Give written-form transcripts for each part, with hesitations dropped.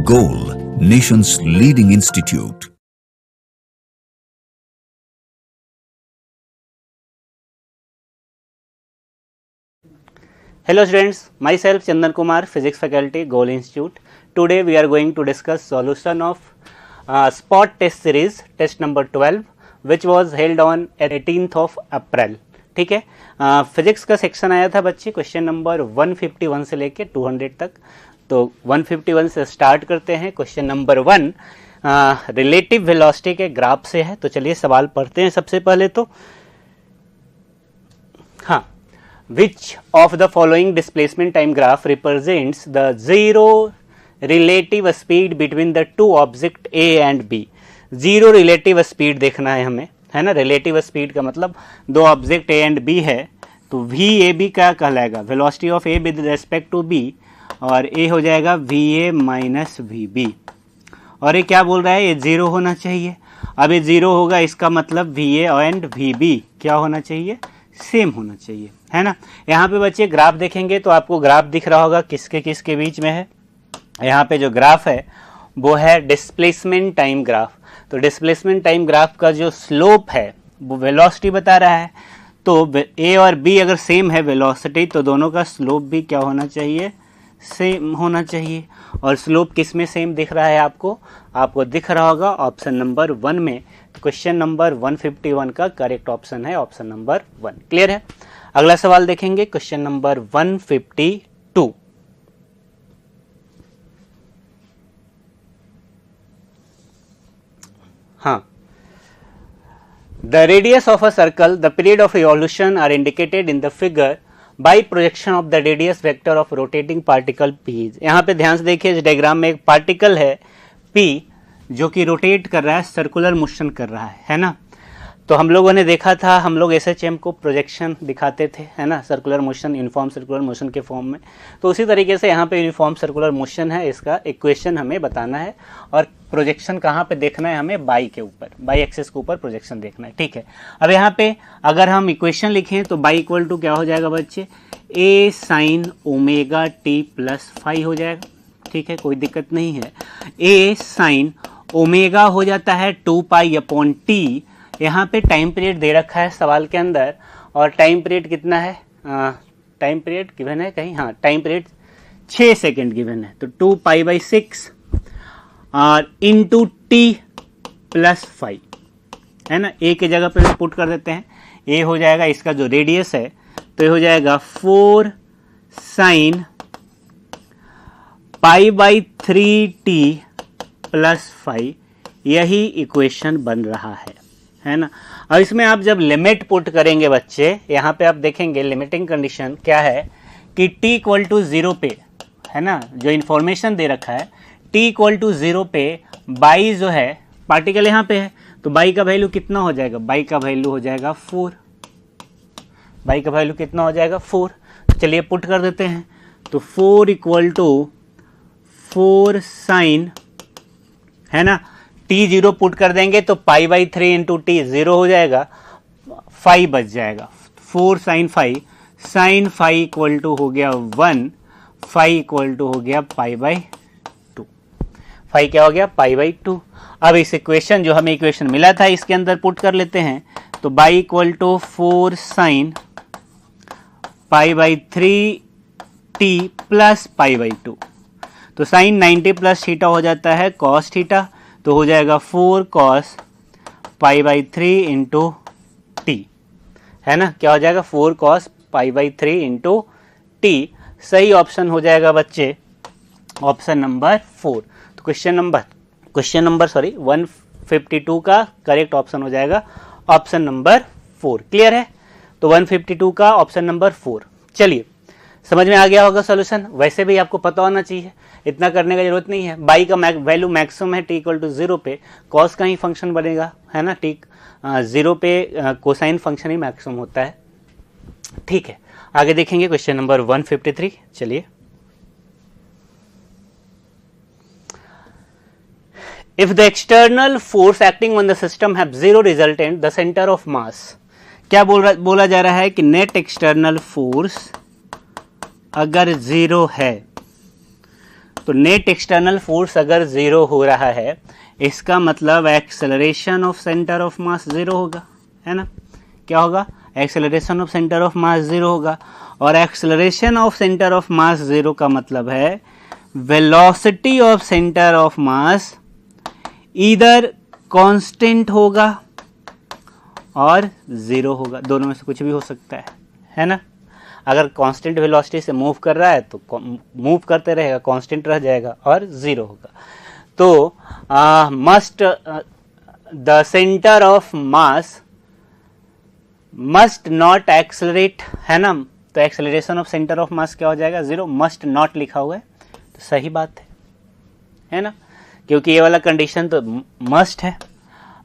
Goal, nation's leading institute. Hello students, myself Chandan Kumar, Physics faculty, Goal Institute. Today we are going to discuss solution of spot test series, test number 12, which was held on 18th of April. ठीक है, physics का section आया था बच्चे, question number 151 से लेके 200 तक. तो 151 से स्टार्ट करते हैं. क्वेश्चन नंबर 1 रिलेटिव वेलोसिटी के ग्राफ से है. तो चलिए सवाल पढ़ते हैं सबसे पहले. तो हाँ, which of the following displacement time graph represents the zero relative speed between the two object A and B. Zero relative speed देखना है हमें, है ना. रिलेटिव स्पीड का मतलब दो ऑब्जेक्ट ए एंड बी है, तो वी ए बी क्या कहलाएगा, velocity of A with respect to B, और ए हो जाएगा V A minus V B. और ये क्या बोल रहा है, ये जीरो होना चाहिए. अब ये जीरो होगा, इसका मतलब V A and V B क्या होना चाहिए, सेम होना चाहिए, है ना. यहाँ पे बच्चे ग्राफ देखेंगे तो आपको ग्राफ दिख रहा होगा किसके किसके बीच में है. यहाँ पे जो ग्राफ है वो है डिस्प्लेसमेंट टाइम ग्राफ. तो डिस्प्लेसमेंट टाइम ग्राफ का जो स्लोप है वो वेलोसिटी बता रहा है. तो ए और बी अगर सेम है वेलोसिटी, तो दोनों का स्लोप भी क्या होना चाहिए, सेम होना चाहिए. और स्लोप किस में सेम दिख रहा है आपको दिख रहा होगा ऑप्शन नंबर 1 में. क्वेश्चन नंबर 151 का करेक्ट ऑप्शन है ऑप्शन नंबर 1. क्लियर है. अगला सवाल देखेंगे, क्वेश्चन नंबर 152. हाँ, the radius of a circle, the period of evolution are indicated in the figure by projection of the radius vector of rotating particle P. यहाँ पे ध्यान से देखिए, इस डायग्राम में एक पार्टिकल है पी जो कि रोटेट कर रहा है, सर्कुलर मोशन कर रहा है ना. तो हम लोगों ने देखा था, हम लोग एसएचएम को प्रोजेक्शन दिखाते थे, है ना, circular motion, uniform circular motion के फॉर्म में. तो उसी तरीके से यहाँ पे यूनिफॉर्म सर्कुलर मोशन है, इसका इक्वेशन हमें बताना है. और प्रोजेक्शन कहाँ पे देखना है हमें, बाई के ऊपर, बाई एक्सिस के ऊपर प्रोजेक्शन देखना है. ठीक है. अब यहाँ पे अगर हम इक्वेशन लिखें तो बाई इक्वल टू क्या हो जाएगा बच्चे, A sine omega t plus phi हो जाएगा. ठीक है, कोई दिक्कत नहीं है. ए साइन ओमेगा हो जाता है 2 पाई अपॉन टी. यहाँ पे टाइम पीरियड दे रखा है सवाल के अंदर, और टाइम पीरियड कितना है, टाइम पीरियड गिवन है कहीं, हाँ, टाइम पीरियड 6 सेकेंड गिवन है. तो 2 पाई बाई 6 और इंटू टी प्लस 5, है ना. ए की जगह पे पुट कर देते हैं. ए हो जाएगा इसका जो रेडियस है, तो ये हो जाएगा 4 sine pi by 3t plus 5. यही इक्वेशन बन रहा है ना. और इसमें आप जब लिमिट पुट करेंगे बच्चे, यहाँ पे आप देखेंगे लिमिटिंग कंडीशन क्या है कि t इक्वल टू 0 पे, है ना, जो इन्फॉर्मेशन दे रखा है t इक्वल टू 0 पे बाई जो है पार्टिकल यहाँ पे है, तो बाई का वैल्यू कितना हो जाएगा, बाई का वैल्यू हो जाएगा 4. बाई का वैल्यू कितना हो जाएगा 4. तो चलिए पुट कर देते हैं. तो 4 इक्वल टू 4 साइन, है ना, टी 0 पुट कर देंगे तो पाई बाई 3 इंटू टी 0 हो जाएगा, 5 बच जाएगा. 4 साइन 5, साइन 5 इक्वल टू हो गया 1, 5 इक्वल टू हो गया पाई बाई 2. 5 क्या हो गया, पाई बाई 2. अब इस इक्वेशन जो हमें इक्वेशन मिला था इसके अंदर पुट कर लेते हैं. तो y equal to 4 sine pi by 3t plus pi by 2. तो साइन 90 प्लस थीटा हो जाता है कॉस थीटा, तो हो जाएगा 4 cos pi by 3 into T, है ना. क्या हो जाएगा, 4 cos pi by 3 into T. सही ऑप्शन हो जाएगा बच्चे ऑप्शन नंबर 4. तो क्वेश्चन नंबर 152 का करेक्ट ऑप्शन हो जाएगा ऑप्शन नंबर 4. क्लियर है. तो 152 का ऑप्शन नंबर 4. चलिए, समझ में आ गया होगा सोल्यूशन. वैसे भी आपको पता होना चाहिए, इतना करने का जरूरत नहीं है. बाई का वैल्यू मैक्सिमम है, टी इक्वल टू 0 पे कॉस का ही फंक्शन बनेगा, है ना. टी 0 पे कोसाइन फंक्शन ही मैक्सिमम होता है. ठीक है, आगे देखेंगे क्वेश्चन नंबर 153. चलिए, if the external force acting on the system have 0 resultant the centre of मास. क्या बोला जा रहा है कि नेट एक्सटर्नल फोर्स अगर 0 है तो नेट एक्सटर्नल फोर्स अगर 0 हो रहा है, इसका मतलब एक्सेलरेशन ऑफ सेंटर ऑफ मास 0 होगा, है ना। क्या होगा? एक्सेलरेशन ऑफ सेंटर ऑफ मास 0 होगा, और एक्सेलरेशन ऑफ सेंटर ऑफ मास 0 का मतलब है velocity of centre of mass either constant होगा और 0 होगा, दोनों में से कुछ भी हो सकता है ना। अगर कांस्टेंट वेलोसिटी से मूव कर रहा है तो मूव करते रहेगा, कांस्टेंट रह जाएगा और 0 होगा। तो must the centre of mass must not accelerate, है ना। तो एक्सेलरेशन ऑफ सेंटर ऑफ मास क्या हो जाएगा? 0। मस्ट नॉट लिखा हुआ है तो सही बात है ना, क्योंकि ये वाला कंडीशन तो मस्ट है।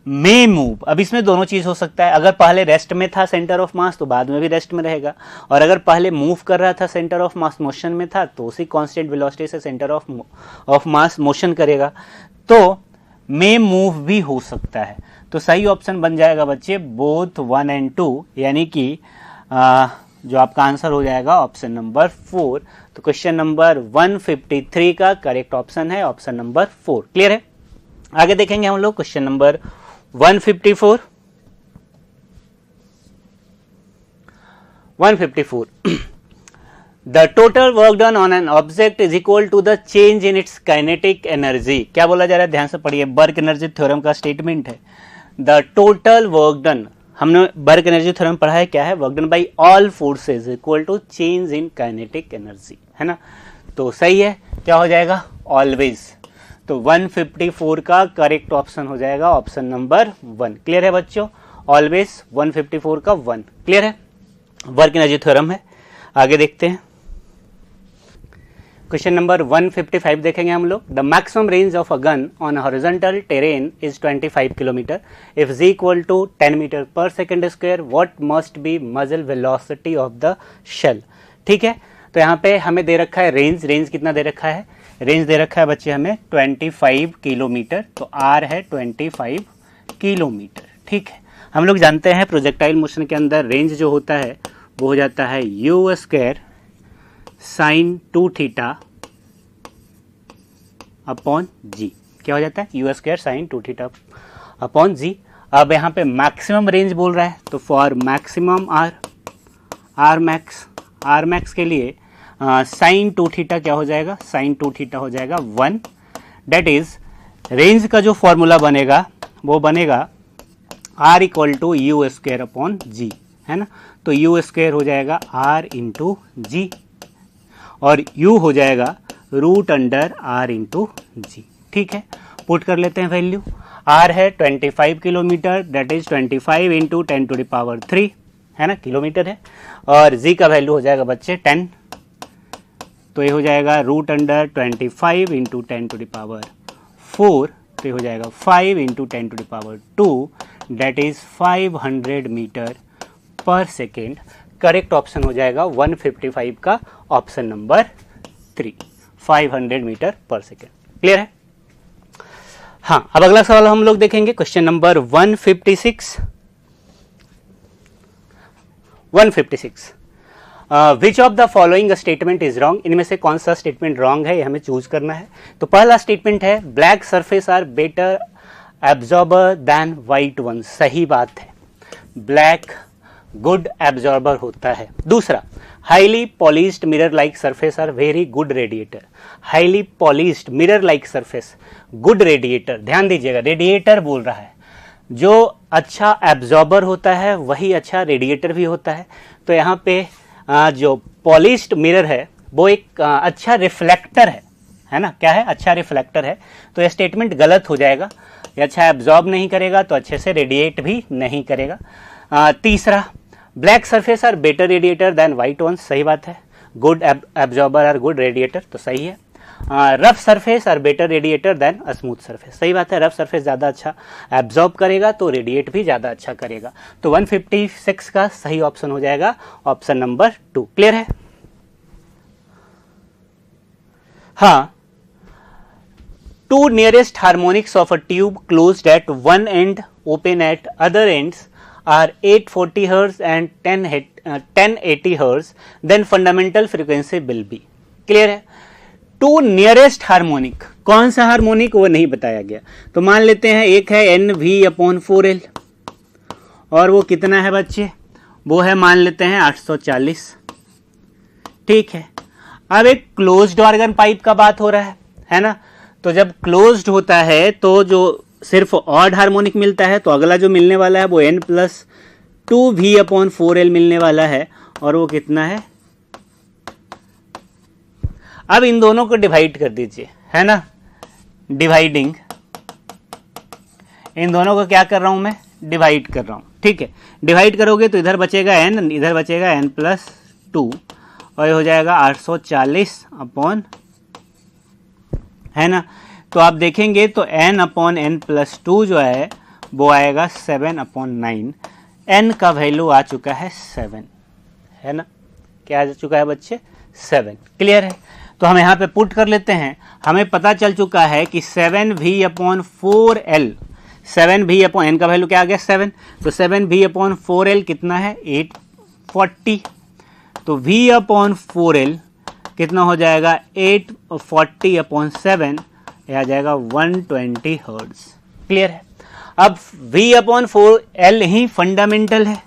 मे मूव, अब इसमें दोनों चीज हो सकता है, अगर पहले रेस्ट में था सेंटर ऑफ मास तो बाद में भी रेस्ट में रहेगा, और अगर पहले मूव कर रहा था सेंटर ऑफ मास मोशन में था तो उसी कांस्टेंट वेलोसिटी से सेंटर ऑफ मास मोशन करेगा, तो मे मूव भी हो सकता है। तो सही ऑप्शन बन जाएगा बच्चे बोथ 1 एंड 2, यानी कि जो आपका आंसर हो जाएगा ऑप्शन नंबर 4। तो क्वेश्चन नंबर 153 का करेक्ट ऑप्शन है ऑप्शन नंबर 4। क्लियर है? आगे देखेंगे हम लोग question number 154। 154 the total work done on an object is equal to the change in its kinetic energy. क्या बोला जा रहा है? ध्यान से पढ़िए, बर्क एनर्जी थ्योरम का स्टेटमेंट है। द टोटल वर्क डन, हमने बर्क एनर्जी थ्योरम पढ़ा है, क्या है? Work done by all forces equal to change in kinetic energy, है ना। तो सही है, क्या हो जाएगा? ऑलवेज। तो 154 का करेक्ट ऑप्शन हो जाएगा ऑप्शन नंबर 1। क्लियर है बच्चों? ऑलवेज 154 का 1। क्लियर है? वर्क एनर्जी थ्योरम है। आगे देखते हैं क्वेश्चन नंबर 155 देखेंगे हम लोग। The maximum range of a gun on horizontal terrain is 25 kilometre if z equal to 10 metre per second square, what must be muzzle velocity of the shell. ठीक है, तो यहाँ पे हमें दे रखा है रेंज कितना दे रखा है? रेंज दे रखा है बच्चे हमें 25 किलोमीटर, तो r है 25 किलोमीटर। ठीक है, हम लोग जानते हैं प्रोजेक्टाइल मोशन के अंदर रेंज जो होता है वो हो जाता है u square sine 2 theta upon g. क्या हो जाता है? u square sine 2 theta upon g. अब यहाँ पे मैक्सिमम रेंज बोल रहा है, तो फॉर मैक्सिमम आर मैक्स के लिए साइन 2 थीटा क्या हो जाएगा? साइन 2 थीटा हो जाएगा 1। डेट इज रेंज का जो फॉर्मूला बनेगा वो बनेगा r equal to u square upon g, है ना। तो u स्क्वायर हो जाएगा r इंटू जी, और u हो जाएगा रूट अंडर r इंटू जी। ठीक है, पुट कर लेते हैं वैल्यू। r है 25 kilometre, that is 25 into 10 to the power 3, है ना, किलोमीटर है, और g का वैल्यू हो जाएगा बच्चे 10, तो ये हो जाएगा root under 25 into 10 to the power 4, तो ये हो जाएगा 5 into 10 to the power 2, that is 500 metre per second. Correct option हो जाएगा 155 का option number 3, 500 metre per second. Clear है? हाँ, अब अगला सवाल हम लोग देखेंगे question number 156। Which of the following statement is wrong. इनमें से कौन सा स्टेटमेंट रॉन्ग है ये हमें चूज करना है। तो पहला स्टेटमेंट है black surface are better absorber than white one. सही बात है, ब्लैक गुड एब्जॉर्बर होता है। दूसरा, highly polished mirror like surface are very good radiator. Highly polished mirror like surface good radiator. ध्यान दीजिएगा, रेडिएटर बोल रहा है, जो अच्छा एब्जॉर्बर होता है वही अच्छा रेडिएटर भी होता है। तो यहाँ पे जो पॉलिश्ड मिरर है वो एक अच्छा रिफ्लेक्टर है ना। क्या है? अच्छा रिफ्लेक्टर है। तो यह स्टेटमेंट गलत हो जाएगा, ये अच्छा एब्जॉर्ब नहीं करेगा तो अच्छे से रेडिएट भी नहीं करेगा। तीसरा, black surface are better radiator than white one. सही बात है, good absorber are good radiator, तो सही है। Rough surface are better radiator than smooth surface. सही बात है, रफ सरफेस ज़्यादा अच्छा एब्जॉर्ब करेगा तो रेडिएट भी ज़्यादा अच्छा करेगा। तो 156 का सही ऑप्शन हो जाएगा ऑप्शन नंबर 2। क्लियर है? हाँ, two nearest harmonics of a tube closed at one end open at other ends are 840 Hz and 1080 Hz, then fundamental frequency will be. Clear है? टू नियरेस्ट हार्मोनिक, कौन सा harmonic वो नहीं बताया गया। तो मान लेते हैं एक है NV/4L और वो कितना है बच्चे, वो है मान लेते हैं 840। ठीक है, अब एक क्लोज्ड ऑर्गन पाइप का बात हो रहा है ना। तो जब क्लोज्ड होता है तो जो सिर्फ ऑड हार्मोनिक मिलता है, तो अगला जो मिलने वाला है वो N+2V/4L मिलने वाला है, और वो कितना है। अब इन दोनों को डिवाइड कर दीजिए, है ना, डिवाइडिंग, इन दोनों को क्या कर रहा हूं मैं, डिवाइड कर रहा हूं। ठीक है, डिवाइड करोगे तो इधर बचेगा N, इधर बचेगा N+2 और ये हो जाएगा 840 अपॉन, है ना। तो आप देखेंगे तो N/N+2 जो है वो आएगा 7/9। N का वैल्यू आ चुका है 7, है ना, क्या आ चुका है बच्चे, 7। क्लियर है। तो हम यहाँ पे पुट कर लेते हैं, हमें पता चल चुका है कि 7V/4L, 7V/N का वैल्यू क्या आ गया 7, तो 7V/4L कितना है 840, तो V/4L कितना हो जाएगा 840/7, यह आ जाएगा 120 हर्ट्ज। क्लियर है। अब V/4L ही फंडामेंटल है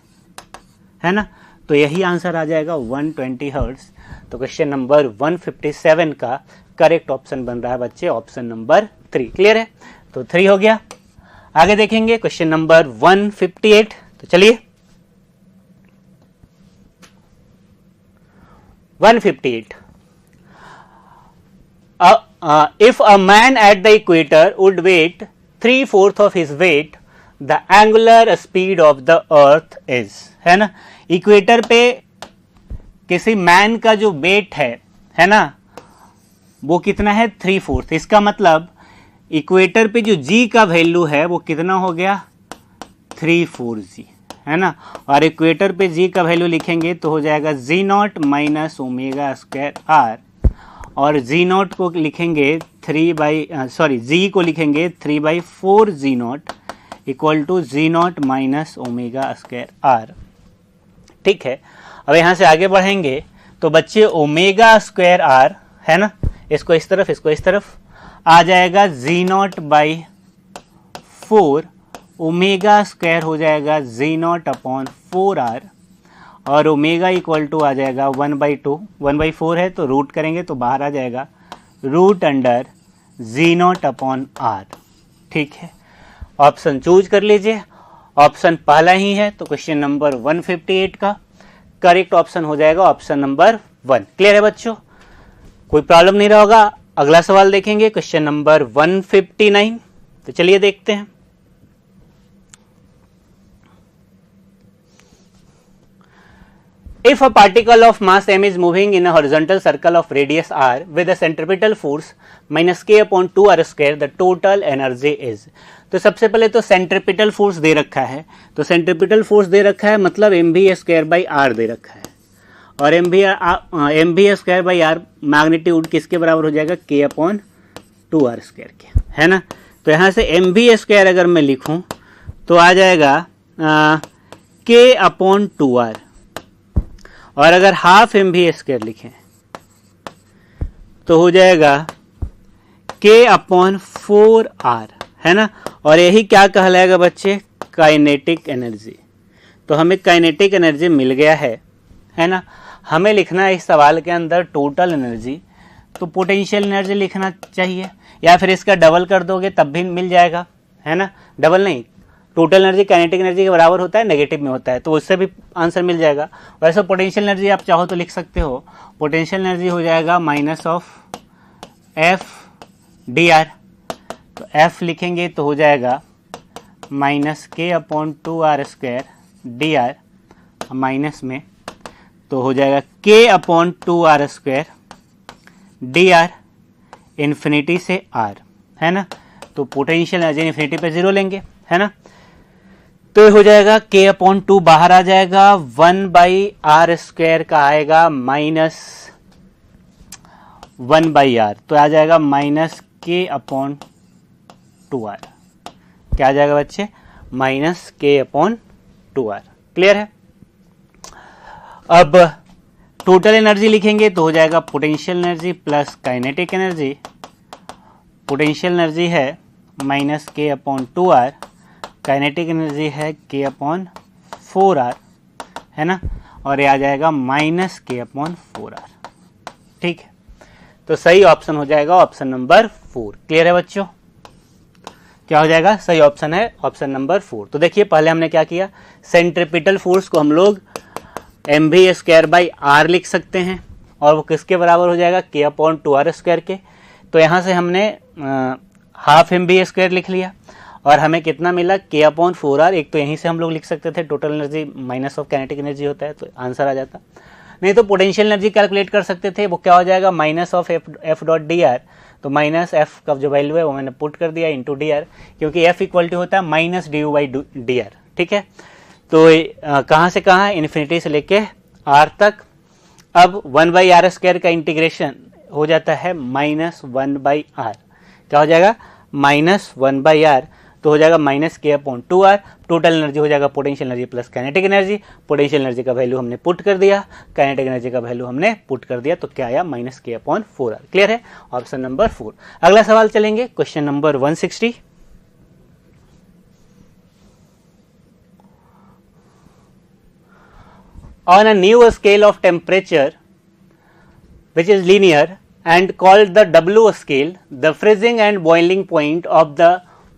ना, तो यही आंसर आ जाएगा 120 हर्ट्ज। तो क्वेश्चन नंबर 157 का करेक्ट ऑप्शन बन रहा है बच्चे ऑप्शन नंबर 3। क्लियर है, तो 3 हो गया। आगे देखेंगे क्वेश्चन नंबर 158। तो चलिए 158, if a man at the equator would weight 3/4 of his weight, the angular speed of the earth is, है ना। इक्वेटर पे किसी मैन का जो वेट है ना, वो कितना है 3/4। इसका मतलब इक्वेटर पे जो g का वैल्यू है वो कितना हो गया 3/4g, है ना। और इक्वेटर पे g का वैल्यू लिखेंगे तो हो जाएगा g0 - ω²r, और g0 को लिखेंगे g को लिखेंगे 3/4g0 equal to g0 - ω²r। ठीक है, अब यहाँ से आगे बढ़ेंगे तो बच्चे ω²r, है ना, इसको इस तरफ, इसको इस तरफ आ जाएगा g0/4, ω² हो जाएगा g0/4r, और ओमेगा इक्वल टू आ जाएगा 1/2, 1/4 है तो रूट करेंगे तो बाहर आ जाएगा √g0/r। ठीक है, ऑप्शन चूज कर लीजिए, ऑप्शन पहला ही है, तो क्वेश्चन नंबर 158 का करेक्ट ऑप्शन हो जाएगा ऑप्शन नंबर 1। क्लियर है बच्चों, कोई प्रॉब्लम नहीं रहा होगा। अगला सवाल देखेंगे क्वेश्चन नंबर 159। तो चलिए देखते हैं। If a particle of mass m is moving in a horizontal circle of radius r with a centripetal force minus k/2r², the total energy is। तो सबसे पहले तो सेंट्रिपिटल फोर्स दे रखा है, तो सेंट्रिपिटल फोर्स दे रखा है मतलब mv²/r दे रखा है, और mv²/r मैग्नीट्यूड किसके बराबर हो जाएगा k/2r² के, है ना। तो यहाँ से mv² अगर मैं लिखूं तो आ जाएगा k/2r, और अगर हाफ mv² लिखें तो हो जाएगा k/4r, है ना। और यही क्या कहलाएगा बच्चे, काइनेटिक एनर्जी। तो हमें काइनेटिक एनर्जी मिल गया है ना। हमें लिखना है इस सवाल के अंदर टोटल एनर्जी, तो पोटेंशियल एनर्जी लिखना चाहिए, या फिर इसका डबल कर दोगे तब भी मिल जाएगा, है ना। डबल नहीं, टोटल एनर्जी काइनेटिक एनर्जी के बराबर होता है, नेगेटिव में होता है, तो उससे भी आंसर मिल जाएगा। वैसे पोटेंशियल एनर्जी आप चाहो तो लिख सकते हो, पोटेंशियल एनर्जी हो जाएगा -F/dr, तो F लिखेंगे तो हो जाएगा -k/2r² dr, माइनस में तो हो जाएगा k/2r² dr इन्फिनिटी से r, है ना। तो पोटेंशियल एनर्जी इन्फिनिटी पे 0 लेंगे, है ना। तो ये हो जाएगा k/2 बाहर आ जाएगा, 1/r² का आएगा -1/r, तो आ जाएगा -k/2r। क्या आ जाएगा बच्चे, -k/2r। क्लियर है। अब टोटल एनर्जी लिखेंगे तो हो जाएगा potential energy plus kinetic energy. Potential energy है माइनस के अपॉन 2r, काइनेटिक एनर्जी है के अपॉन 4r, है ना, और ये आ जाएगा माइनस के अपॉन 4r। ठीक है, तो सही ऑप्शन हो जाएगा ऑप्शन नंबर 4। क्लियर है बच्चों? क्या हो जाएगा? सही ऑप्शन है ऑप्शन नंबर 4। तो देखिए पहले हमने क्या किया, सेंट्रीपिटल फोर्स को हम लोग mv²/r लिख सकते हैं और वो किसके बराबर हो जाएगा, k अपॉन 2r² के। तो यहाँ से हमने हाफ mv² लिख लिया और हमें कितना मिला, k अपॉन 4r। एक तो यहीं से हम लोग लिख सकते थे, total energy minus of kinetic energy होता है तो आंसर आ जाता। नहीं तो पोटेंशियल एनर्जी कैलकुलेट कर सकते थे, वो क्या हो जाएगा, minus of F dot D R. तो माइनस एफ का जो वैल्यू है वो मैंने पुट कर दिया इंटू डी आर, क्योंकि एफ इक्वल टू होता है minus D you by D R. ठीक है, तो कहाँ से कहाँ, इन्फिनिटी से लेके आर तक। अब 1/r² का इंटीग्रेशन हो जाता है -1/r। क्या हो जाएगा, -1/r, तो हो जाएगा माइनस के अपॉन 2r। टोटल एनर्जी हो जाएगा potential energy plus kinetic energy. Potential energy का वैल्यू हमने पुट कर दिया, काइनेटिक एनर्जी का वैल्यू हमने पुट कर दिया, तो क्या आया, माइनस के अपॉन 4r। क्लियर है, ऑप्शन नंबर 4। अगला सवाल चलेंगे, question number 160। On a new scale of temperature which is linear and called the W scale, the freezing and boiling point of the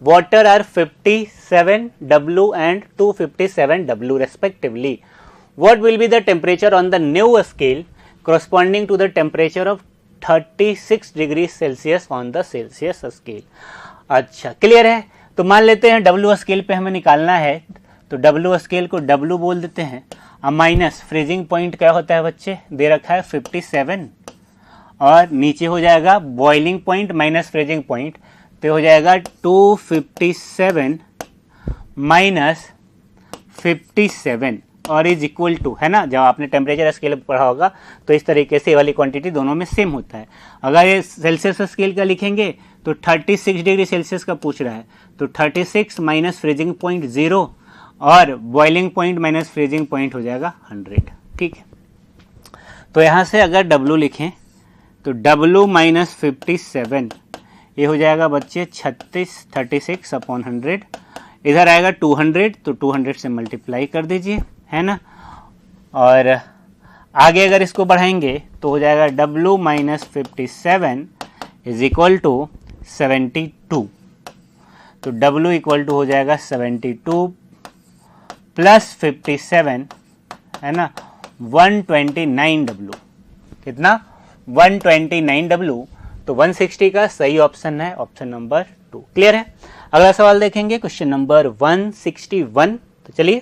water are 57 W and 257 W respectively. What will be the temperature on the new scale corresponding to the temperature of 36 degrees Celsius on the Celsius scale? अच्छा, clear है। तो मान लेते हैं W scale पे हमें निकालना है, तो W स्केल को W बोल देते हैं। अब माइनस फ्रीजिंग पॉइंट क्या होता है बच्चे, दे रखा है 57, और नीचे हो जाएगा boiling point minus freezing point, तो हो जाएगा 257 माइनस 57 और इज इक्वल टू, है ना, जब आपने टेम्परेचर स्केल पढ़ा होगा तो इस तरीके से ये वाली क्वांटिटी दोनों में सेम होता है। अगर ये सेल्सियस स्केल का लिखेंगे तो 36 डिग्री सेल्सियस का पूछ रहा है, तो 36 माइनस फ्रीजिंग पॉइंट 0 और boiling point minus freezing point हो जाएगा 100। ठीक है, तो यहाँ से अगर W लिखें तो W माइनस 57 ये हो जाएगा बच्चे 36 अपॉन 100। इधर आएगा 200, तो 200 से मल्टीप्लाई कर दीजिए, है ना, और आगे अगर इसको बढ़ाएंगे तो हो जाएगा W minus 57 is equal to 72। तो W इक्वल टू हो जाएगा 72 प्लस 57, है ना, 129 W। कितना, 129 W। तो 160 का सही ऑप्शन है ऑप्शन नंबर 2। क्लियर है। अगला सवाल देखेंगे, क्वेश्चन नंबर 161। तो चलिए,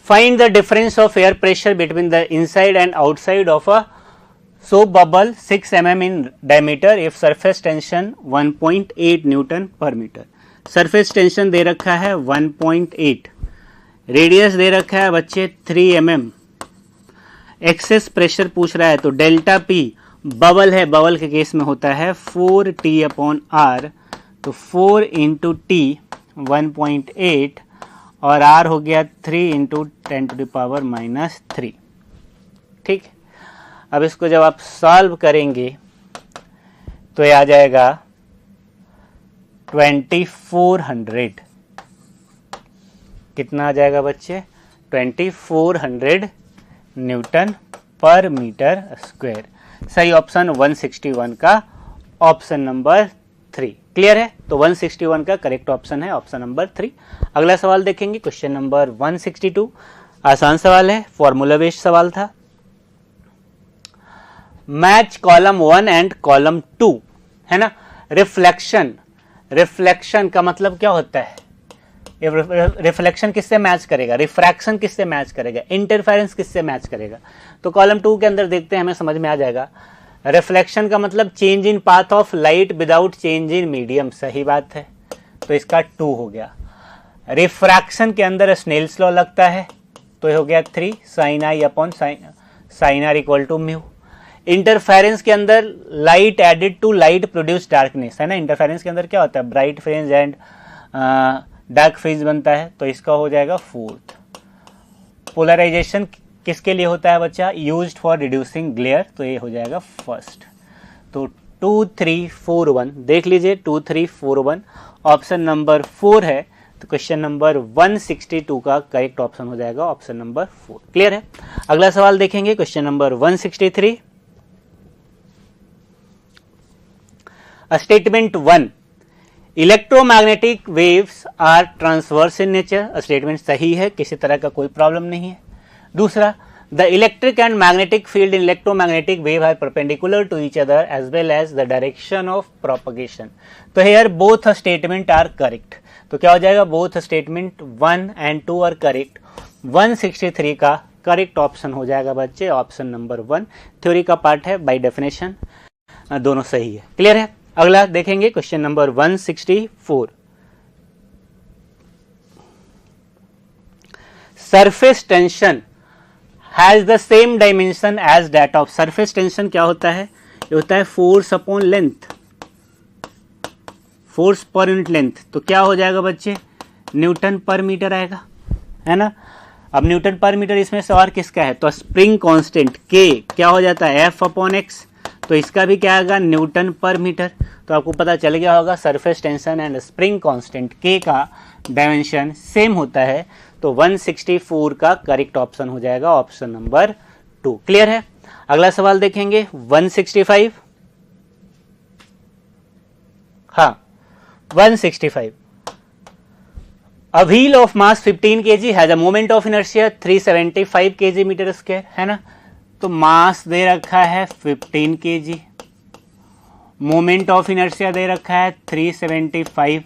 find the difference of air pressure between the inside and outside of a soap bubble 6 mm in diameter if surface tension 1.8 Newton पर मीटर। सरफेस टेंशन दे रखा है 1.8, रेडियस दे रखा है बच्चे 3 mm, एक्सेस प्रेशर पूछ रहा है, तो डेल्टा पी बबल है, बबल के केस में होता है 4T अपॉन R, तो 4 इंटू टी 1.8 और R हो गया 3 इंटू 10⁻⁻3। ठीक, अब इसको जब आप सॉल्व करेंगे तो ये आ जाएगा 2400। कितना आ जाएगा बच्चे, 2400 न्यूटन पर मीटर स्क्वायर। सही ऑप्शन 161 का ऑप्शन नंबर 3। क्लियर है, तो 161 का करेक्ट ऑप्शन है ऑप्शन नंबर 3। अगला सवाल देखेंगे, क्वेश्चन नंबर 162। आसान सवाल है, फॉर्मूला बेस्ड सवाल था। मैच कॉलम 1 एंड कॉलम 2, है ना। रिफ्लेक्शन, रिफ्लेक्शन का मतलब क्या होता है, रिफ्लेक्शन किससे मैच करेगा, रिफ्रैक्शन किससे मैच करेगा, इंटरफेरेंस किससे मैच करेगा। तो कॉलम 2 के अंदर देखते हैं, हमें समझ में आ जाएगा। रिफ्लेक्शन का मतलब change in path of light without change in medium, सही बात है, तो इसका 2 हो गया। रिफ्रैक्शन के अंदर स्नेल्स लॉ लगता है, तो ये हो गया 3 sin I upon sin R equal to mu. Interference के अंदर light added to light produce darkness, है ना। इंटरफेरेंस के अंदर क्या होता है, bright fringe and dark fringe बनता है, तो इसका हो जाएगा फोर्थ। पोलराइजेशन किसके लिए होता है बच्चा? यूज्ड फॉर रिड्यूसिंग ग्लेयर, तो ये हो जाएगा फर्स्ट। तो 2 3 4 1 देख लीजिए, 2 3 4 1 ऑप्शन नंबर 4 है, तो क्वेश्चन नंबर 162 का करेक्ट ऑप्शन हो जाएगा ऑप्शन नंबर 4। क्लियर है? अगला सवाल देखेंगे, question number 163। Statement 1, electromagnetic waves are transverse in nature. Statement सही है, किसी तरह का कोई प्रॉब्लम नहीं है। दूसरा, the electric and magnetic field in electromagnetic wave are perpendicular to each other as well as the direction of propagation. तो here both statement are correct. तो क्या हो जाएगा? Both statement 1 and 2 are correct. 163 का correct option हो जाएगा बच्चे option number 1। Theory का पार्ट है, बाय डेफिनेशन दोनों सही है। क्लियर है? अगला देखेंगे question number 164। Surface tension has the same dimension as that of. Surface tension क्या होता है? ये होता है force upon length, force per unit length. तो क्या हो जाएगा बच्चे? न्यूटन पर मीटर आएगा, है ना। अब न्यूटन पर मीटर इसमें से और किसका है? तो स्प्रिंग कांस्टेंट के क्या हो जाता है? F upon x. तो इसका भी क्या आएगा? न्यूटन पर मीटर। तो आपको पता चल गया होगा surface tension and spring constant के का डायमेंशन सेम होता है। तो 164 का करेक्ट ऑप्शन हो जाएगा ऑप्शन नंबर 2। क्लियर है? अगला सवाल देखेंगे 165। हाँ 165, a wheel of mass 15 kg has a moment of inertia 375 kg metre square, है ना। तो मास दे रखा है 15 kg, मोमेंट ऑफ इनर्शिया दे रखा है 375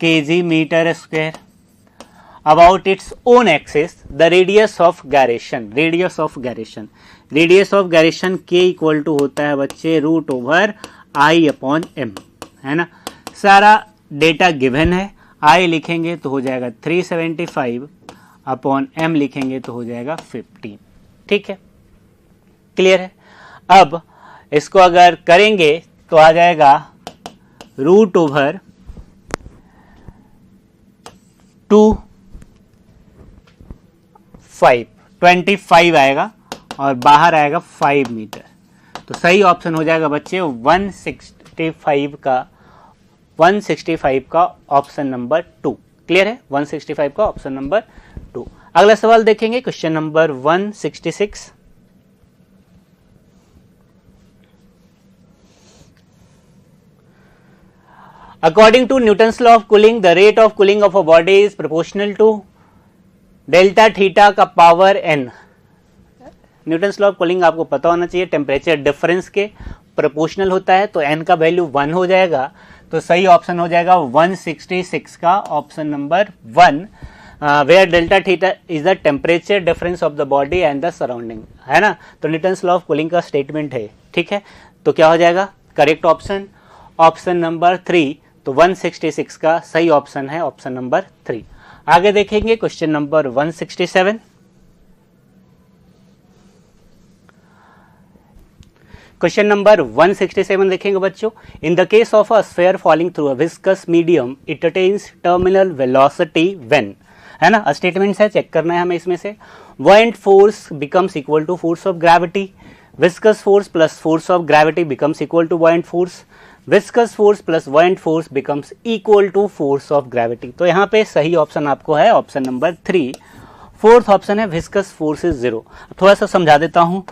kg metre square. About its own axis the radius of gyration. Radius of gyration, radius of gyration के इक्वल टू होता है बच्चे root over I upon M, है ना। सारा डेटा गिवन है, आई लिखेंगे तो हो जाएगा 375 अपॉन एम लिखेंगे तो हो जाएगा 15। ठीक है, क्लियर है। अब इसको अगर करेंगे तो आ जाएगा रूट ओवर 25 आएगा और बाहर आएगा 5 मीटर। तो सही ऑप्शन हो जाएगा बच्चे 165 का ऑप्शन नंबर 2। क्लियर है? 165 का ऑप्शन नंबर 2। अगला सवाल देखेंगे question number 166। According to Newton's law of cooling, the rate of cooling of a body is proportional to delta theta का power n। Newton's law of cooling आपको पता होना चाहिए, टेम्परेचर डिफरेंस के प्रोपोर्शनल होता है, तो n का वैल्यू 1 हो जाएगा। तो सही ऑप्शन हो जाएगा 166 का option number 1, where delta theta is the temperature difference of the body and the surrounding, है ना। तो न्यूटन्स लॉ ऑफ कूलिंग का स्टेटमेंट है। ठीक है, तो क्या हो जाएगा करेक्ट ऑप्शन ऑप्शन नंबर 3। तो 166 का सही ऑप्शन है ऑप्शन नंबर 3। आगे देखेंगे क्वेश्चन नंबर 167। क्वेश्चन नंबर 167 देखेंगे बच्चों। In the case of a sphere falling through a viscous medium it attains terminal velocity when, है ना। स्टेटमेंट्स है, चेक करना है हमें इसमें से। buoyant force becomes equal to force of gravity, viscous force plus force of gravity becomes equal to buoyant force, viscous force plus buoyant force becomes equal to force of gravity। तो यहाँ पे सही option आपको है option number 3। Fourth option है viscous force is 0। थोड़ा सा समझा देता हूँ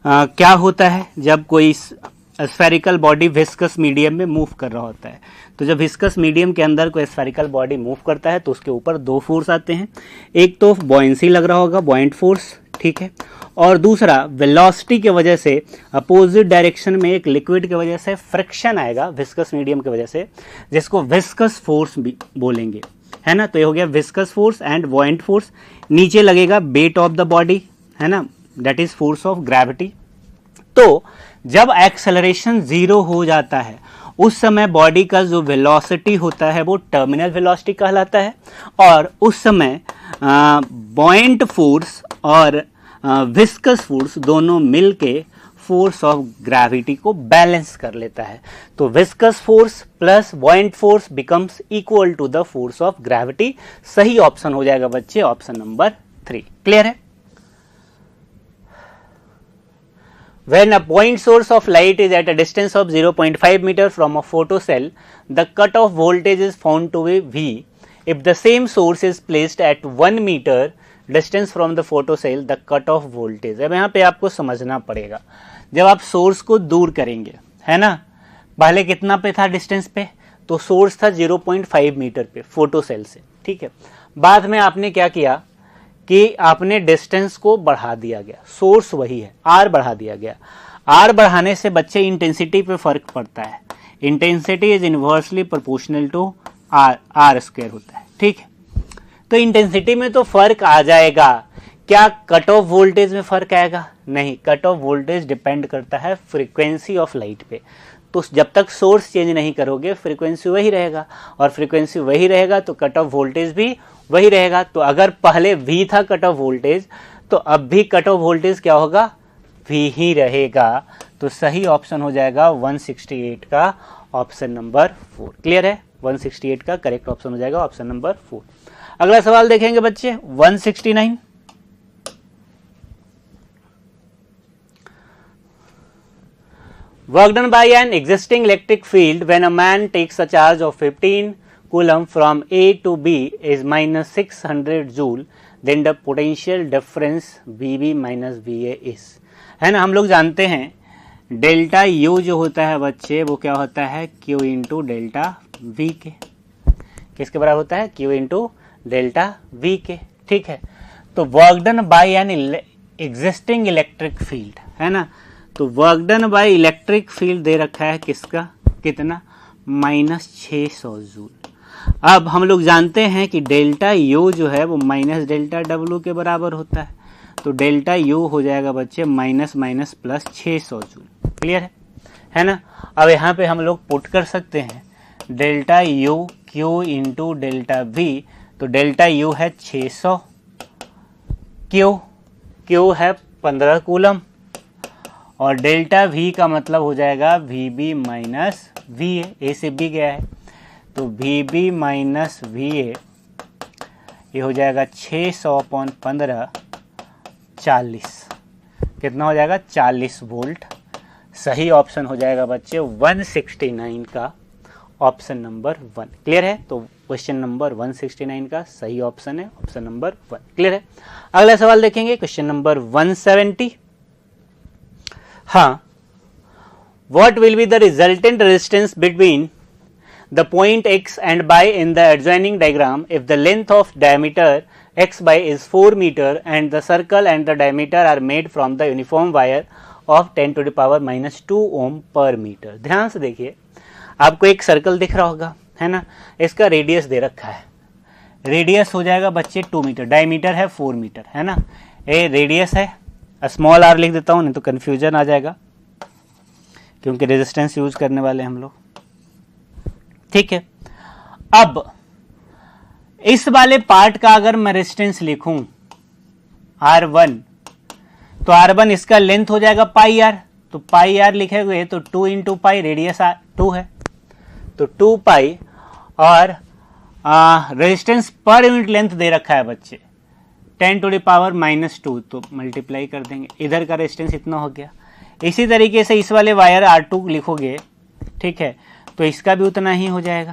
क्या होता है जब कोई स्फेरिकल बॉडी विस्कस मीडियम में मूव कर रहा होता है। तो जब विस्कस मीडियम के अंदर कोई स्फेरिकल बॉडी मूव करता है तो उसके ऊपर 2 फोर्स आते हैं। एक तो बॉयंसी लग रहा होगा, बॉयंट फोर्स, ठीक है, और दूसरा वेलोसिटी के वजह से अपोजिट डायरेक्शन में एक लिक्विड के वजह से फ्रिक्शन आएगा विस्कस मीडियम की वजह से, जिसको विस्कस फोर्स भी बोलेंगे, है ना। तो ये हो गया viscous force and buoyant force. नीचे लगेगा वेट ऑफ द बॉडी, है ना, that is force of gravity. तो जब एक्सेलरेशन 0 हो जाता है उस समय बॉडी का जो वेलोसिटी होता है वो टर्मिनल वेलोसिटी कहलाता है, और उस समय बॉयंट फोर्स और विस्कस फोर्स दोनों मिलके फोर्स ऑफ ग्रेविटी को बैलेंस कर लेता है। तो viscous force plus buoyant force becomes equal to the force of gravity. सही ऑप्शन हो जाएगा बच्चे ऑप्शन नंबर 3। क्लियर है? When a point source of light is at a distance of 0.5 meter from a photocell, the cutoff voltage is found to be V. If the same source is placed at 1 meter distance from the photocell, the cutoff voltage। अब यहाँ पे आपको समझना पड़ेगा, जब आप source को दूर करेंगे, है ना, पहले कितना पे था डिस्टेंस पे, तो सोर्स था 0.5 मीटर पे फोटोसेल से, ठीक है। बाद में आपने क्या किया कि आपने डिस्टेंस को बढ़ा दिया गया, सोर्स वही है, आर बढ़ा दिया गया। आर बढ़ाने से बच्चे इंटेंसिटी पे फर्क पड़ता है। Intensity is inversely proportional to R square होता है, ठीक है। तो इंटेंसिटी में तो फर्क आ जाएगा, क्या कट ऑफ वोल्टेज में फर्क आएगा? नहीं, कट ऑफ वोल्टेज डिपेंड करता है फ्रीक्वेंसी ऑफ लाइट पे। तो जब तक सोर्स चेंज नहीं करोगे फ्रीक्वेंसी वही रहेगा, और फ्रीक्वेंसी वही रहेगा तो कट ऑफ वोल्टेज भी वही रहेगा। तो अगर पहले V था कट ऑफ वोल्टेज, तो अब भी कट ऑफ वोल्टेज क्या होगा? V ही रहेगा। तो सही ऑप्शन हो जाएगा 168 का ऑप्शन नंबर 4। क्लियर है? 168 का करेक्ट ऑप्शन हो जाएगा ऑप्शन नंबर 4। अगला सवाल देखेंगे बच्चे 169। Work done by an existing electric field when a man takes a charge of 15 coulomb from A to B is minus 600 joule, then the potential difference VB minus VA is। है ना, हम लोग जानते हैं डेल्टा U जो होता है बच्चे वो क्या होता है? Q इंटू डेल्टा V के। किसके बराबर होता है? Q इंटू डेल्टा V के, ठीक है। तो work done by an existing electric field, है ना, तो work done by electric field दे रखा है किसका? कितना? Minus 600 joule. अब हम लोग जानते हैं कि डेल्टा यू जो है वो माइनस डेल्टा डब्ल्यू के बराबर होता है। तो डेल्टा यू हो जाएगा बच्चे minus minus plus 600 joule. Clear है ना? अब यहाँ पे हम लोग पुट कर सकते हैं delta U Q into delta we. तो डेल्टा यू है 600, क्यू है 15 कूलम, और डेल्टा V का मतलब हो जाएगा VB माइनस VA। ए से B गया है तो VB माइनस VA ये हो जाएगा 600/15 40। कितना हो जाएगा? 40 वोल्ट। सही ऑप्शन हो जाएगा बच्चे 169 का ऑप्शन नंबर 1। क्लियर है? तो क्वेश्चन नंबर 169 का सही ऑप्शन है ऑप्शन नंबर 1। क्लियर है? अगला सवाल देखेंगे क्वेश्चन नंबर 170। हाँ, what will be the resultant resistance between the point X and Y in the adjoining diagram if the length of diameter X by is 4 meter and the circle and the diameter are made from the uniform wire of 10 to the power minus 2 ohm per meter। ध्यान से देखिए, आपको एक circle दिख रहा होगा, है ना, इसका रेडियस दे रखा है। रेडियस हो जाएगा बच्चे 2 मीटर, डायमीटर है 4 मीटर, है ना, ये रेडियस है। स्मॉल आर लिख देता हूँ नहीं तो कन्फ्यूजन आ जाएगा, क्योंकि रेजिस्टेंस यूज करने वाले हम लोग, ठीक है। अब इस वाले पार्ट का अगर मैं रेजिस्टेंस लिखूं R1, तो R1 इसका लेंथ हो जाएगा पाई आर। तो पाई आर लिखे हुए तो 2 इंटू पाई, रेडियस 2 है तो 2 पाई, और रेजिस्टेंस पर यूनिट लेंथ दे रखा है बच्चे 10 टू द पावर माइनस 2, तो मल्टीप्लाई कर देंगे, इधर का रेजिस्टेंस इतना हो गया। इसी तरीके से इस वाले वायर R2 लिखोगे, ठीक है, तो इसका भी उतना ही हो जाएगा।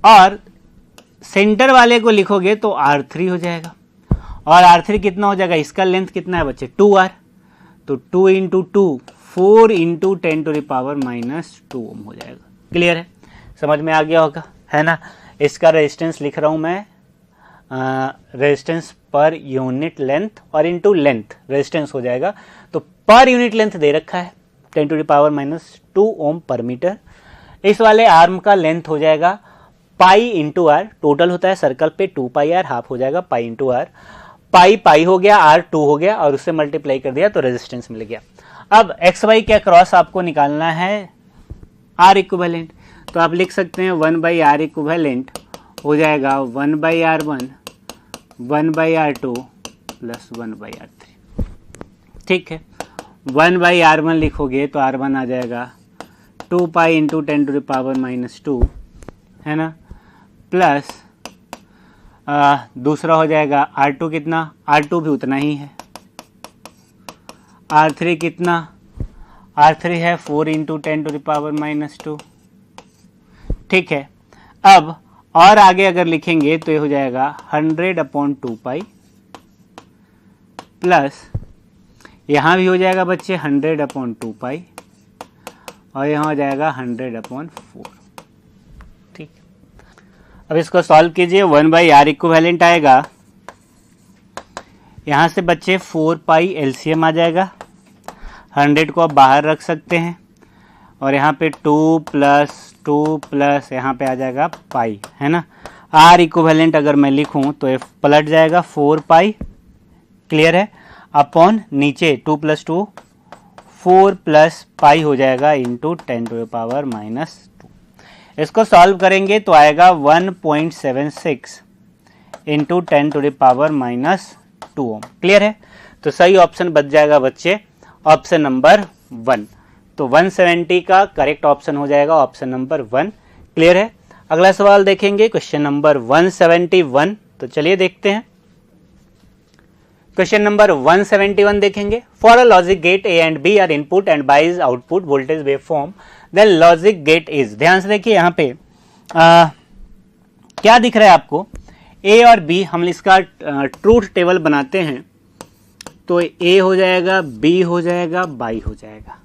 और सेंटर वाले को लिखोगे तो R3 हो जाएगा, और R3 कितना हो जाएगा? इसका लेंथ कितना है बच्चे? 2R, तो 2 into 2 4 into 10 to the power minus 2 ohm हो जाएगा। क्लियर है? समझ में आ गया होगा, है ना। इसका रेजिस्टेंस लिख रहा हूं मैं, रेजिस्टेंस पर यूनिट लेंथ और इनटू लेंथ रेजिस्टेंस हो जाएगा। तो पर यूनिट लेंथ दे रखा है 10 टू द पावर माइनस 2 ओम पर मीटर। इस वाले आर्म का लेंथ हो जाएगा पाई इंटू आर, टोटल होता है सर्कल पे 2 पाई आर, हाफ हो जाएगा पाई इंटू आर। पाई हो गया, आर 2 हो गया, और उससे मल्टीप्लाई कर दिया तो रेजिस्टेंस मिल गया। अब एक्स वाई के अक्रॉस आपको निकालना है आर इक्विवेलेंट, तो आप लिख सकते हैं 1 बाई आर इक्विवेलेंट हो जाएगा 1 by R1 1 by R2 plus 1 by R3, ठीक है। 1/r1 लिखोगे तो r1 आ जाएगा 2 पाई इंटू 10⁻⁻², है ना, प्लस दूसरा हो जाएगा r2 कितना, r2 भी उतना ही है, r3 कितना, r3 है 4 इंटू 10⁻⁻²। ठीक है, अब और आगे अगर लिखेंगे तो ये हो जाएगा 100/2 पाई प्लस यहाँ भी हो जाएगा बच्चे 100/2 पाई और यहाँ हो जाएगा 100/4। ठीक, अब इसको सॉल्व कीजिए। 1/r इक्विवेलेंट आएगा, यहाँ से बच्चे 4 पाई एलसीएम आ जाएगा, 100 को आप बाहर रख सकते हैं और यहाँ पे 2 प्लस यहाँ पे आ जाएगा पाई, है ना। r इक्विवेलेंट अगर मैं लिखूं तो ये पलट जाएगा 4 पाई, क्लियर है, अपॉन नीचे 2 + 2 4 प्लस पाई हो जाएगा इंटू 10⁻⁻²। इसको सॉल्व करेंगे तो आएगा 1.76 इंटू 10⁻⁻²। क्लियर है, तो सही ऑप्शन बच जाएगा बच्चे ऑप्शन नंबर 1। तो 170 का करेक्ट ऑप्शन हो जाएगा ऑप्शन नंबर 1। क्लियर है, अगला सवाल देखेंगे क्वेश्चन नंबर 171। तो चलिए देखते हैं क्वेश्चन नंबर 171 देखेंगे। For a logic gate A and B are input and Y is output voltage wave form, then logic gate is. ध्यान से देखिए यहाँ पे क्या दिख रहा है आपको, ए और बी, हम इसका ट्रूथ टेबल बनाते हैं तो ए हो जाएगा, बी हो जाएगा, बाई हो जाएगा।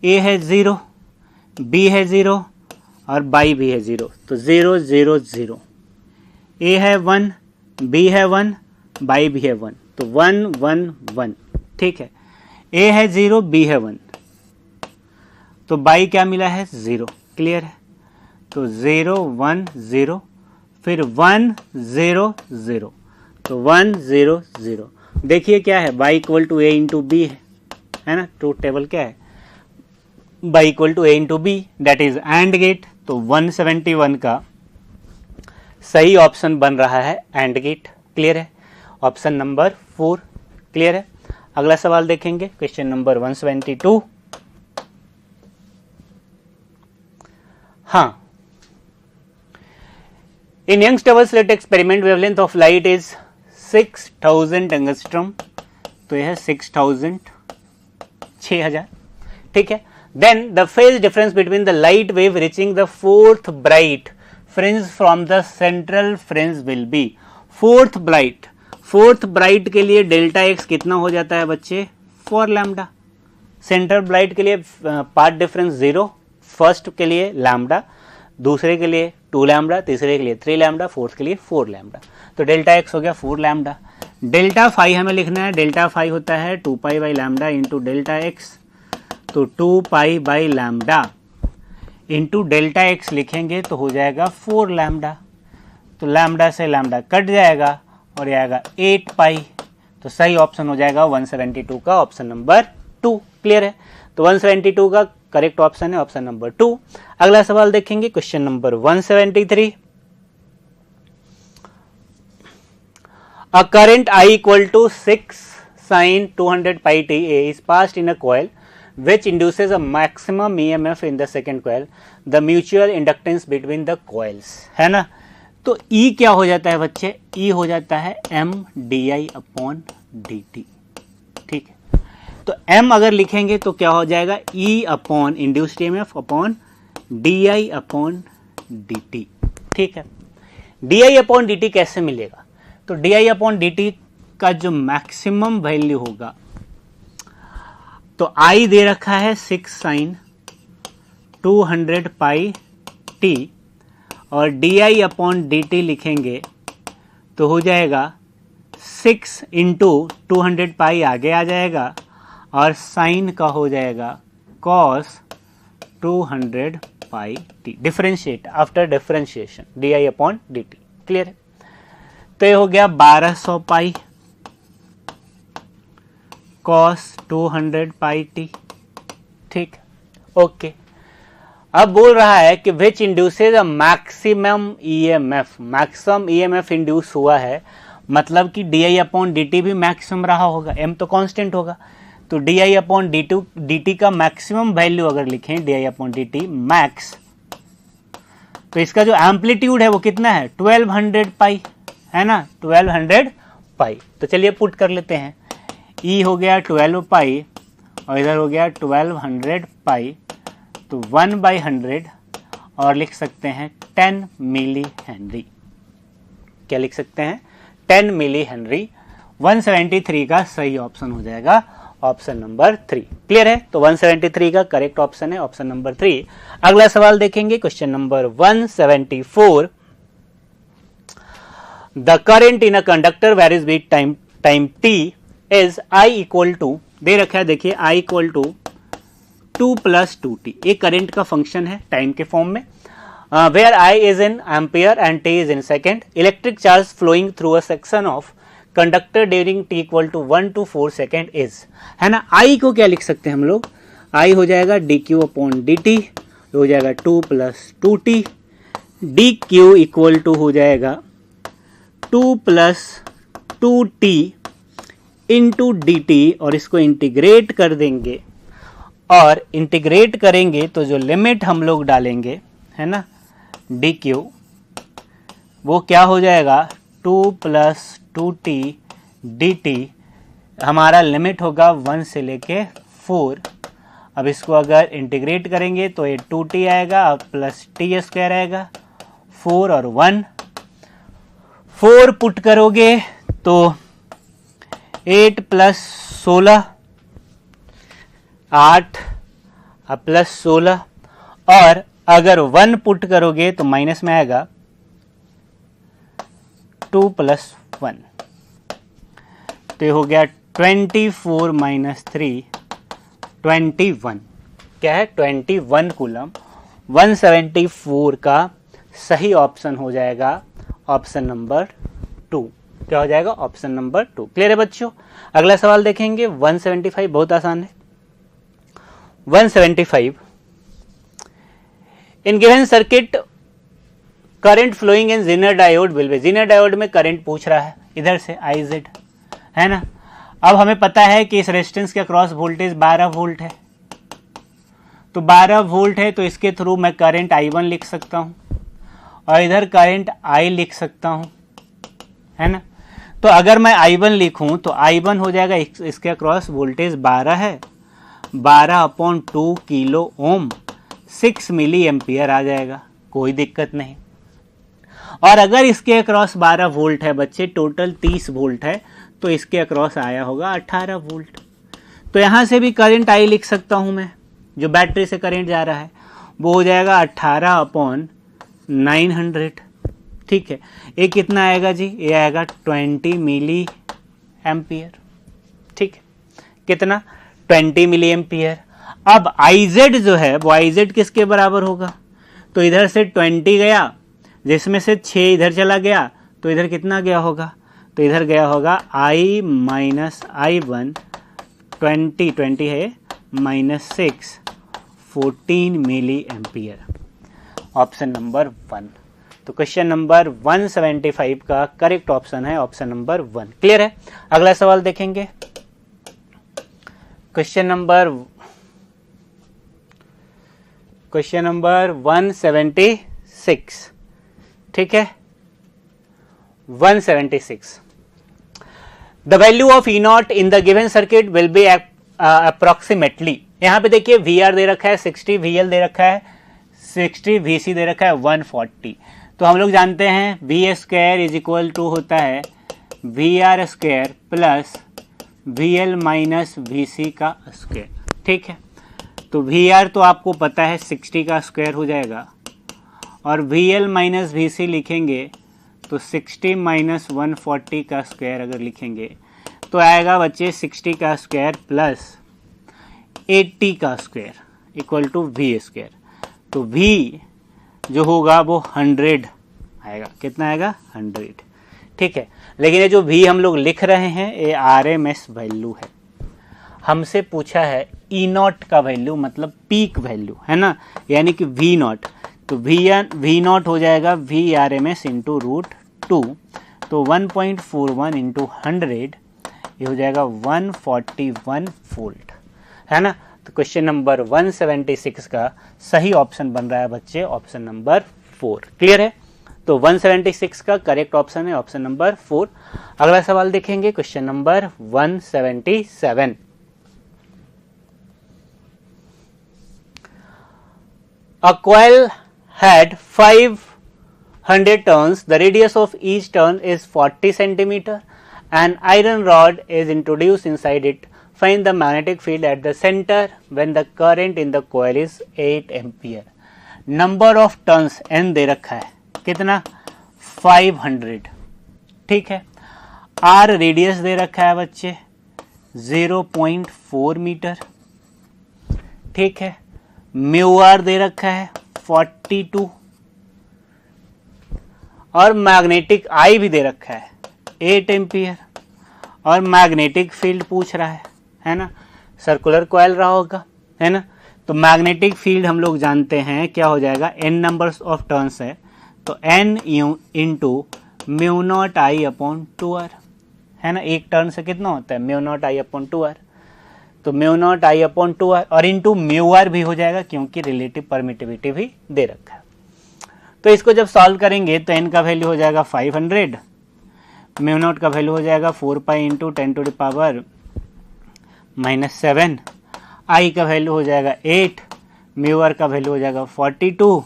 ए है 0, बी है 0 और बाई भी है 0, तो 0 0 0। ए है 1, बी है 1, बाई भी है 1, तो 1 1 1। ठीक है, ए है 0, बी है 1, तो बाई क्या मिला है 0। क्लियर है, तो 0 1 0, फिर 1 0 0, तो 1 0 0। देखिए क्या है, y equal to A into B है ना। ट्रूथ टेबल क्या है, y equal to A into B, that is and gate. तो 171 का सही ऑप्शन बन रहा है एंड गेट। क्लियर है, ऑप्शन नंबर 4। क्लियर है, अगला सवाल देखेंगे क्वेश्चन नंबर 172। हाँ, in Young's double slit experiment wavelength of light is 6000 angstrom, तो यह है 6000 6000। ठीक है, then the phase difference between the light wave reaching the fourth bright fringe from the central fringe will be. Fourth bright के लिए delta x कितना हो जाता है बच्चे, 4 लैम्डा। सेंट्रल ब्राइट के लिए पाथ डिफरेंस 0, फर्स्ट के लिए लैम्डा, दूसरे के लिए 2 लैम्डा, तीसरे के लिए 3 लैम्डा, फोर्थ के लिए 4 लैम्डा। तो डेल्टा एक्स हो गया 4 लैम्डा। डेल्टा फाई हमें लिखना है, डेल्टा फाई होता है 2 pi by lambda into delta x, तो 2 pi by lambda into delta x लिखेंगे तो हो जाएगा 4 लैम्डा। तो लैम्डा से लैम्डा कट जाएगा और ये आएगा 8 पाई। तो सही ऑप्शन हो जाएगा 172 का ऑप्शन नंबर 2। क्लियर है, तो 172 का करेक्ट ऑप्शन है ऑप्शन नंबर 2। अगला सवाल देखेंगे question number 173। A current I equal to 6 sin 200 pi t A is passed in a coil which induces a maximum EMF in the second coil. The mutual inductance between the coils, है ना। तो E क्या हो जाता है बच्चे, E हो जाता है M/dI/dt। ठीक है, तो M अगर लिखेंगे तो क्या हो जाएगा, E upon induced EMF upon DI/dt। ठीक है, DI/dt कैसे मिलेगा, तो DI/dt का जो मैक्सिमम वैल्यू होगा, तो I दे रखा है 6 साइन 200 पाई t और DI/dt लिखेंगे तो हो जाएगा 6 इंटू 200 पाई आगे आ जाएगा और साइन का हो जाएगा cos 200 pi t। Differentiate after differentiation DI/dt। Clear है, तो ये हो गया 1200 पाई cos 200 पाई t। ठीक, ओके। अब बोल रहा है कि which induces a maximum EMF, maximum EMF induce हुआ है, मतलब कि DI/dt भी मैक्सिमम रहा होगा, M तो कांस्टेंट होगा, तो तो D I upon D T का मैक्सिमम वैल्यू अगर लिखें D I upon D T max, तो इसका जो एम्पलीट्यूड है वो कितना है 1200 पाई, है ना 1200 पाई। तो चलिए पुट कर लेते हैं, ई हो गया 12 पाई और इधर हो गया 1200 पाई, तो 1/100 और लिख सकते हैं 10 मिली हेनरी। क्या लिख सकते हैं 10 मिली हेनरी। 173 का सही ऑप्शन हो जाएगा ऑप्शन नंबर 3। क्लियर है? तो 173 का करेक्ट ऑप्शन है ऑप्शन नंबर 3। अगला सवाल देखेंगे question number 174। The current in a conductor varies with time t is I equal to, दे रखा है देखिए I इक्वल टू 2 + 2t। एक करंट का फंक्शन है टाइम के फॉर्म में, where I is in ampere and t is in second. Electric charge flowing through a section of conductor during t equal to 1 to 4 second is, है ना। I को क्या लिख सकते हैं हम लोग, I हो जाएगा dq अपॉन dt, हो जाएगा 2 + 2t, dq इक्वल टू हो जाएगा 2 + 2t इंटू dt, और इसको इंटीग्रेट कर देंगे, और इंटीग्रेट करेंगे तो जो लिमिट हम लोग डालेंगे, है ना, dq वो क्या हो जाएगा 2 + 2t dt, हमारा लिमिट होगा 1 से लेके 4। अब इसको अगर इंटीग्रेट करेंगे तो ये 2t आएगा और प्लस t स्क्वायर आएगा, 4 और 1, 4 पुट करोगे तो 8 + 16 8 प्लस 16, और अगर 1 पुट करोगे तो माइनस में आएगा 2 + 1, तो ये हो गया 24 - 3 21। क्या है 21 कूलम। 174 का सही ऑप्शन हो जाएगा ऑप्शन नंबर 2। क्या हो जाएगा ऑप्शन नंबर 2। क्लियर है बच्चों? अगला सवाल देखेंगे 175, बहुत आसान है। 175, in given circuit current flowing in zener diode will be, zener diode में करंट पूछ रहा है इधर से IZ, है ना। अब हमें पता है कि इस रेजिस्टेंस के अक्रॉस वोल्टेज 12 वोल्ट है, तो 12 वोल्ट है तो इसके थ्रू मैं करंट I1 लिख सकता हूं और इधर करंट I लिख सकता हूं, है ना। तो अगर मैं I1 लिखूं तो I1 हो जाएगा, इसके अक्रॉस वोल्टेज 12 है, 12/2 किलो ओम, 6 मिली एम्पियर आ जाएगा, कोई दिक्कत नहीं। और अगर इसके अक्रॉस 12 वोल्ट है बच्चे, टोटल 30 वोल्ट है, तो इसके अक्रॉस आया होगा 18 वोल्ट। तो यहां से भी करंट I लिख सकता हूं मैं, जो बैटरी से करंट जा रहा है वो हो जाएगा 18/900। ठीक है, ये कितना आएगा जी, ये आएगा 20 मिली एम्पियर। ठीक है, कितना 20 मिली एम्पियर। अब IZ जो है वो IZ किसके बराबर होगा, तो इधर से 20 गया, जिसमें से 6 इधर चला गया, तो इधर कितना गया होगा, तो इधर गया होगा I - I1, 20 है -6, 14 मिली एम्पियर, ऑप्शन नंबर 1। तो क्वेश्चन नंबर 175 का करेक्ट ऑप्शन है ऑप्शन नंबर 1। क्लियर है? अगला सवाल देखेंगे क्वेश्चन नंबर 176। ठीक है, 176, the value of E0 in the given circuit will be approximately. यहां पे देखिए VR दे रखा है 60, VL दे रखा है 60, VC दे रखा है 140। तो हम लोग जानते हैं V² = होता है VR² प्लस VL - VC का स्क्वायर। ठीक है, तो VR तो आपको पता है 60 का स्क्वायर हो जाएगा, और VL - VC लिखेंगे तो 60 - 140 का स्क्वायर अगर लिखेंगे तो आएगा बच्चे 60 का स्क्वायर प्लस 80 का स्क्वायर इक्वल टू V²। तो V जो होगा वो 100 आएगा। कितना आएगा 100। ठीक है, लेकिन ये जो V हम लोग लिख रहे हैं ये RMS वैल्यू है, हमसे पूछा है E0 का वैल्यू, मतलब पीक वैल्यू, है ना, यानी कि V0। तो V0 हो जाएगा VRMS × √2, तो 1.41 × 100 ये हो जाएगा 141 वोल्ट, है ना। तो क्वेश्चन नंबर 176 का सही ऑप्शन बन रहा है बच्चे ऑप्शन नंबर 4। क्लियर है। तो 176 का करेक्ट ऑप्शन है ऑप्शन नंबर 4। अगला सवाल देखेंगे question number 177। A coil had 500 turns. The radius of each turn is 40 centimeter. An iron rod is introduced inside it. Find the magnetic field at the center when the current in the coil is 8 ampere. Number of turns n दे रखा है कितना 500, ठीक है। r radius दे रखा है बच्चे 0.4 metre, ठीक है। म्यू आर दे रखा है 42 और मैग्नेटिक आई भी दे रखा है 8 एम्पियर और मैग्नेटिक फील्ड पूछ रहा है ना। सर्कुलर कॉइल रहा होगा, है ना। तो मैग्नेटिक फील्ड हम लोग जानते हैं क्या हो जाएगा, n नंबर्स ऑफ टर्न्स है तो n into mu not I upon 2r, है ना। एक टर्न से कितना होता है mu not I upon 2r, तो mu not I upon 2r और इंटू म्यू आर भी हो जाएगा क्योंकि रिलेटिव परमिटिविटी भी दे रखा है। तो इसको जब सॉल्व करेंगे तो n का वैल्यू हो जाएगा 500, म्यू नॉट का वैल्यू हो जाएगा 4 pi into 10 to the power -7, I का वैल्यू हो जाएगा 8, म्यू आर का वैल्यू हो जाएगा 42,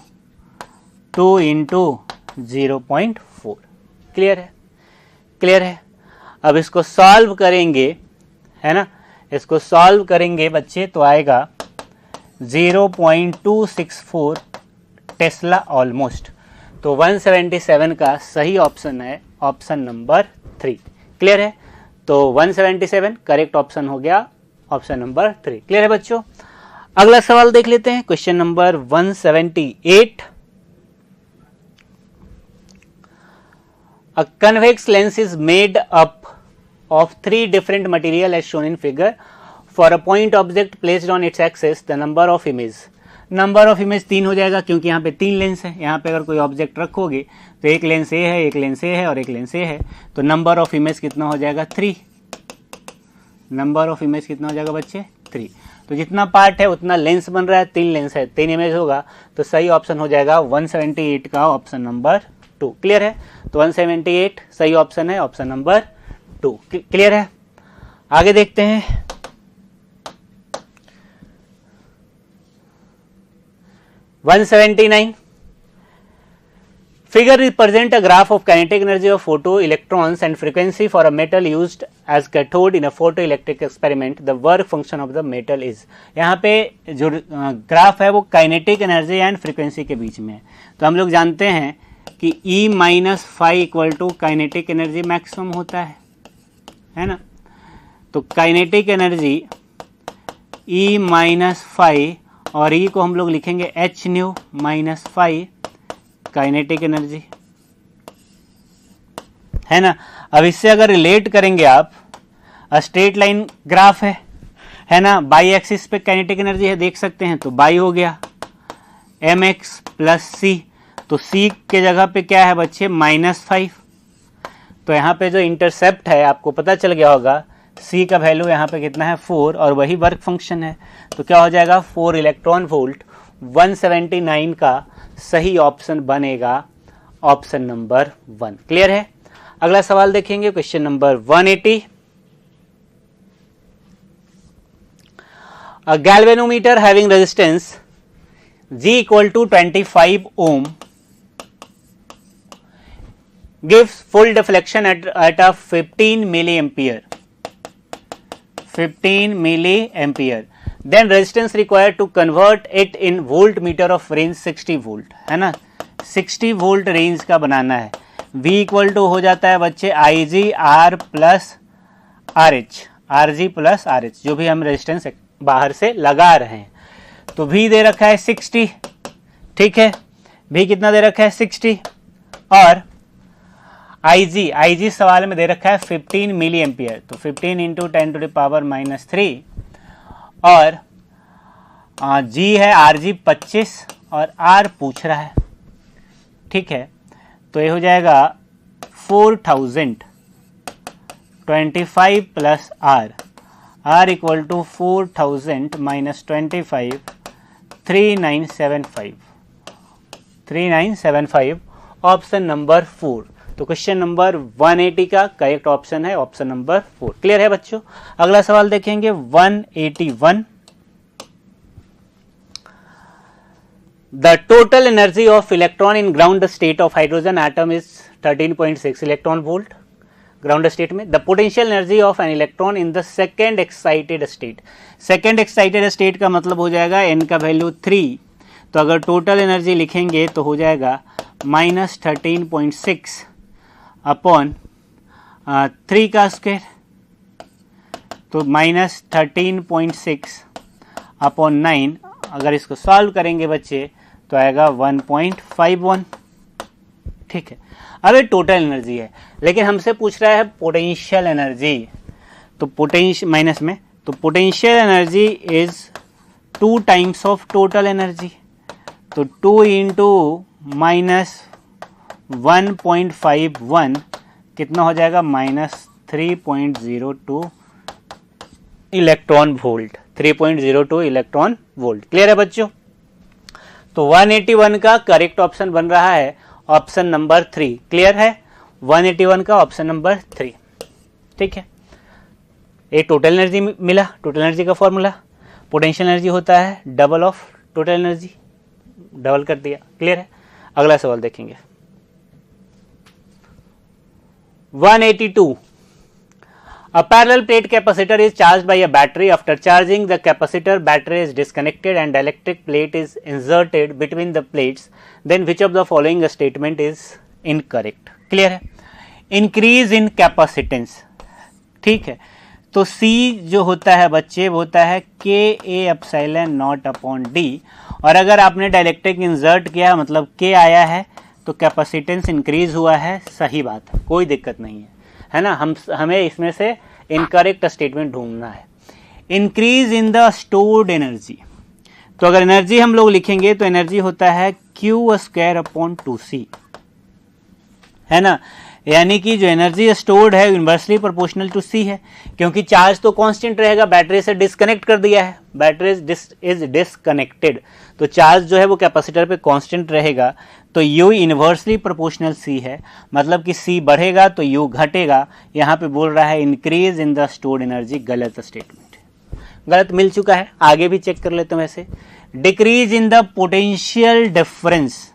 2 इंटू 0.4। क्लियर है, क्लियर है। अब इसको सॉल्व करेंगे, है ना, इसको सॉल्व करेंगे बच्चे तो आएगा 0.264 टेस्ला ऑलमोस्ट। तो 177 का सही ऑप्शन है ऑप्शन नंबर 3। क्लियर है। तो 177 करेक्ट ऑप्शन हो गया ऑप्शन नंबर 3। क्लियर है बच्चों। अगला सवाल देख लेते हैं question number 178। A convex lens is made up of 3 different material as shown in figure. For a point object placed on its axis, the number of image. Number of image 3 हो जाएगा क्योंकि यहाँ पे 3 लेंस है। यहाँ पे अगर कोई ऑब्जेक्ट रखोगे तो एक लेंस ए है, एक लेंस ए है और एक लेंस ए है, तो नंबर ऑफ इमेज कितना हो जाएगा 3। नंबर ऑफ इमेज कितना हो जाएगा बच्चे 3। तो जितना पार्ट है उतना लेंस बन रहा है, 3 लेंस है 3 इमेज होगा, तो सही ऑप्शन हो जाएगा 178 का ऑप्शन नंबर 2। क्लियर है। तो 178 सही ऑप्शन है ऑप्शन नंबर 2। क्लियर है। आगे देखते हैं। (179) Figure represent a graph of kinetic energy of photoelectrons and frequency for a metal used as cathode in a photoelectric experiment. The work function of the metal is. यहाँ पे जो graph है वो kinetic energy and frequency के बीच में है। तो हम लोग जानते हैं कि E minus phi equal to kinetic energy maximum होता है ना। तो kinetic energy E minus phi और E को हम लोग लिखेंगे H nu minus phi kinetic energy, है ना। अब इससे अगर रिलेट करेंगे आप, स्ट्रेट लाइन ग्राफ है ना, बाई एक्सिस पे काइनेटिक एनर्जी है देख सकते हैं, तो बाई हो गया mx प्लस सी, तो c के जगह पे क्या है बच्चे -5। तो यहाँ पे जो इंटरसेप्ट है आपको पता चल गया होगा, c का वैल्यू यहाँ पे कितना है 4 और वही वर्क फंक्शन है, तो क्या हो जाएगा 4 इलेक्ट्रॉन वोल्ट। 179 का सही ऑप्शन बनेगा ऑप्शन नंबर 1। क्लियर है। अगला सवाल देखेंगे question number 180। A galvanometer having resistance G equal to 25 ohm gives full deflection at a 15 milliampere. 15 milliampere. Then resistance required to convert it in voltmeter of range 60 volt, है ना। 60 volt range का बनाना है। V equal to हो जाता है बच्चे IG R plus RH, RG plus RH, जो भी हम रेजिस्टेंस बाहर से लगा रहे हैं। तो V दे रखा है 60, ठीक है। V कितना दे रखा है 60 और IG सवाल में दे रखा है 15 मिली एम्पियर, तो 15 इंटू 10 टू द पावर -3 और G है RG 25 और R पूछ रहा है, ठीक है। तो ये हो जाएगा 4000 25 plus R, R equal to 4000 minus 25, 3975, 3975 option number 4। तो क्वेश्चन नंबर 180 का करेक्ट ऑप्शन है ऑप्शन नंबर 4। क्लियर है बच्चों? अगला सवाल देखेंगे 181। The total energy of electron in ground state of hydrogen atom is 13.6 electron volt ground state में। The potential energy of an electron in the second excited state, second excited state का मतलब हो जाएगा n का value 3, तो अगर total energy लिखेंगे तो हो जाएगा माइनस 13.6 अपॉन 3 का स्क्वायर, तो माइनस 13.6 अपॉन 9। अगर इसको सॉल्व करेंगे बच्चे तो आएगा 1.51। ठीक है, अब ये टोटल एनर्जी है, लेकिन हमसे पूछ रहा है पोटेंशियल एनर्जी, तो पोटेंशियल माइनस में, तो potential energy is 2 times of total energy, तो 2 इंटू माइनस 1.51 कितना हो जाएगा minus 3.02 electron volt, 3.02 electron volt. Clear है बच्चों? तो 181 का करेक्ट ऑप्शन बन रहा है ऑप्शन नंबर 3। क्लियर है? 181 का ऑप्शन नंबर 3। ठीक है, ये टोटल एनर्जी मिला। टोटल एनर्जी का फॉर्मूला, पोटेंशियल एनर्जी होता है double of total energy, double कर दिया। क्लियर है? अगला सवाल देखेंगे 182। A parallel plate capacitor is charged by a battery. After charging the capacitor, battery is disconnected and the electric plate is inserted between the plates. Then which of the following statement is incorrect? Clear है? Increase in capacitance। ठीक है, तो C जो होता है बच्चे वो होता है KA epsilon not upon D, और अगर आपने डाइलेक्ट्रिक इंसर्ट किया मतलब K आया है तो कैपेसिटेंस इंक्रीज हुआ है। सही बात है, कोई दिक्कत नहीं है ना। हमें इसमें से इनकरेक्ट स्टेटमेंट ढूंढना है। Increase in the stored energy, तो अगर एनर्जी हम लोग लिखेंगे तो एनर्जी होता है Q स्क्वायर अपॉन 2C, है ना। यानी कि जो एनर्जी स्टोर्ड है इनवर्सली प्रोपोर्शनल टू C है, क्योंकि चार्ज तो कांस्टेंट रहेगा, बैटरी से डिस्कनेक्ट कर दिया है, बैटरी इज डिस्कनेक्टेड, तो चार्ज जो है वो कैपेसिटर पे कांस्टेंट रहेगा, तो U इनवर्सली प्रोपोर्शनल C है, मतलब कि C बढ़ेगा तो U घटेगा। यहाँ पे बोल रहा है increase in the stored energy, गलत स्टेटमेंट, गलत मिल चुका है। आगे भी चेक कर लेते हैं वैसे। Decrease in the potential difference,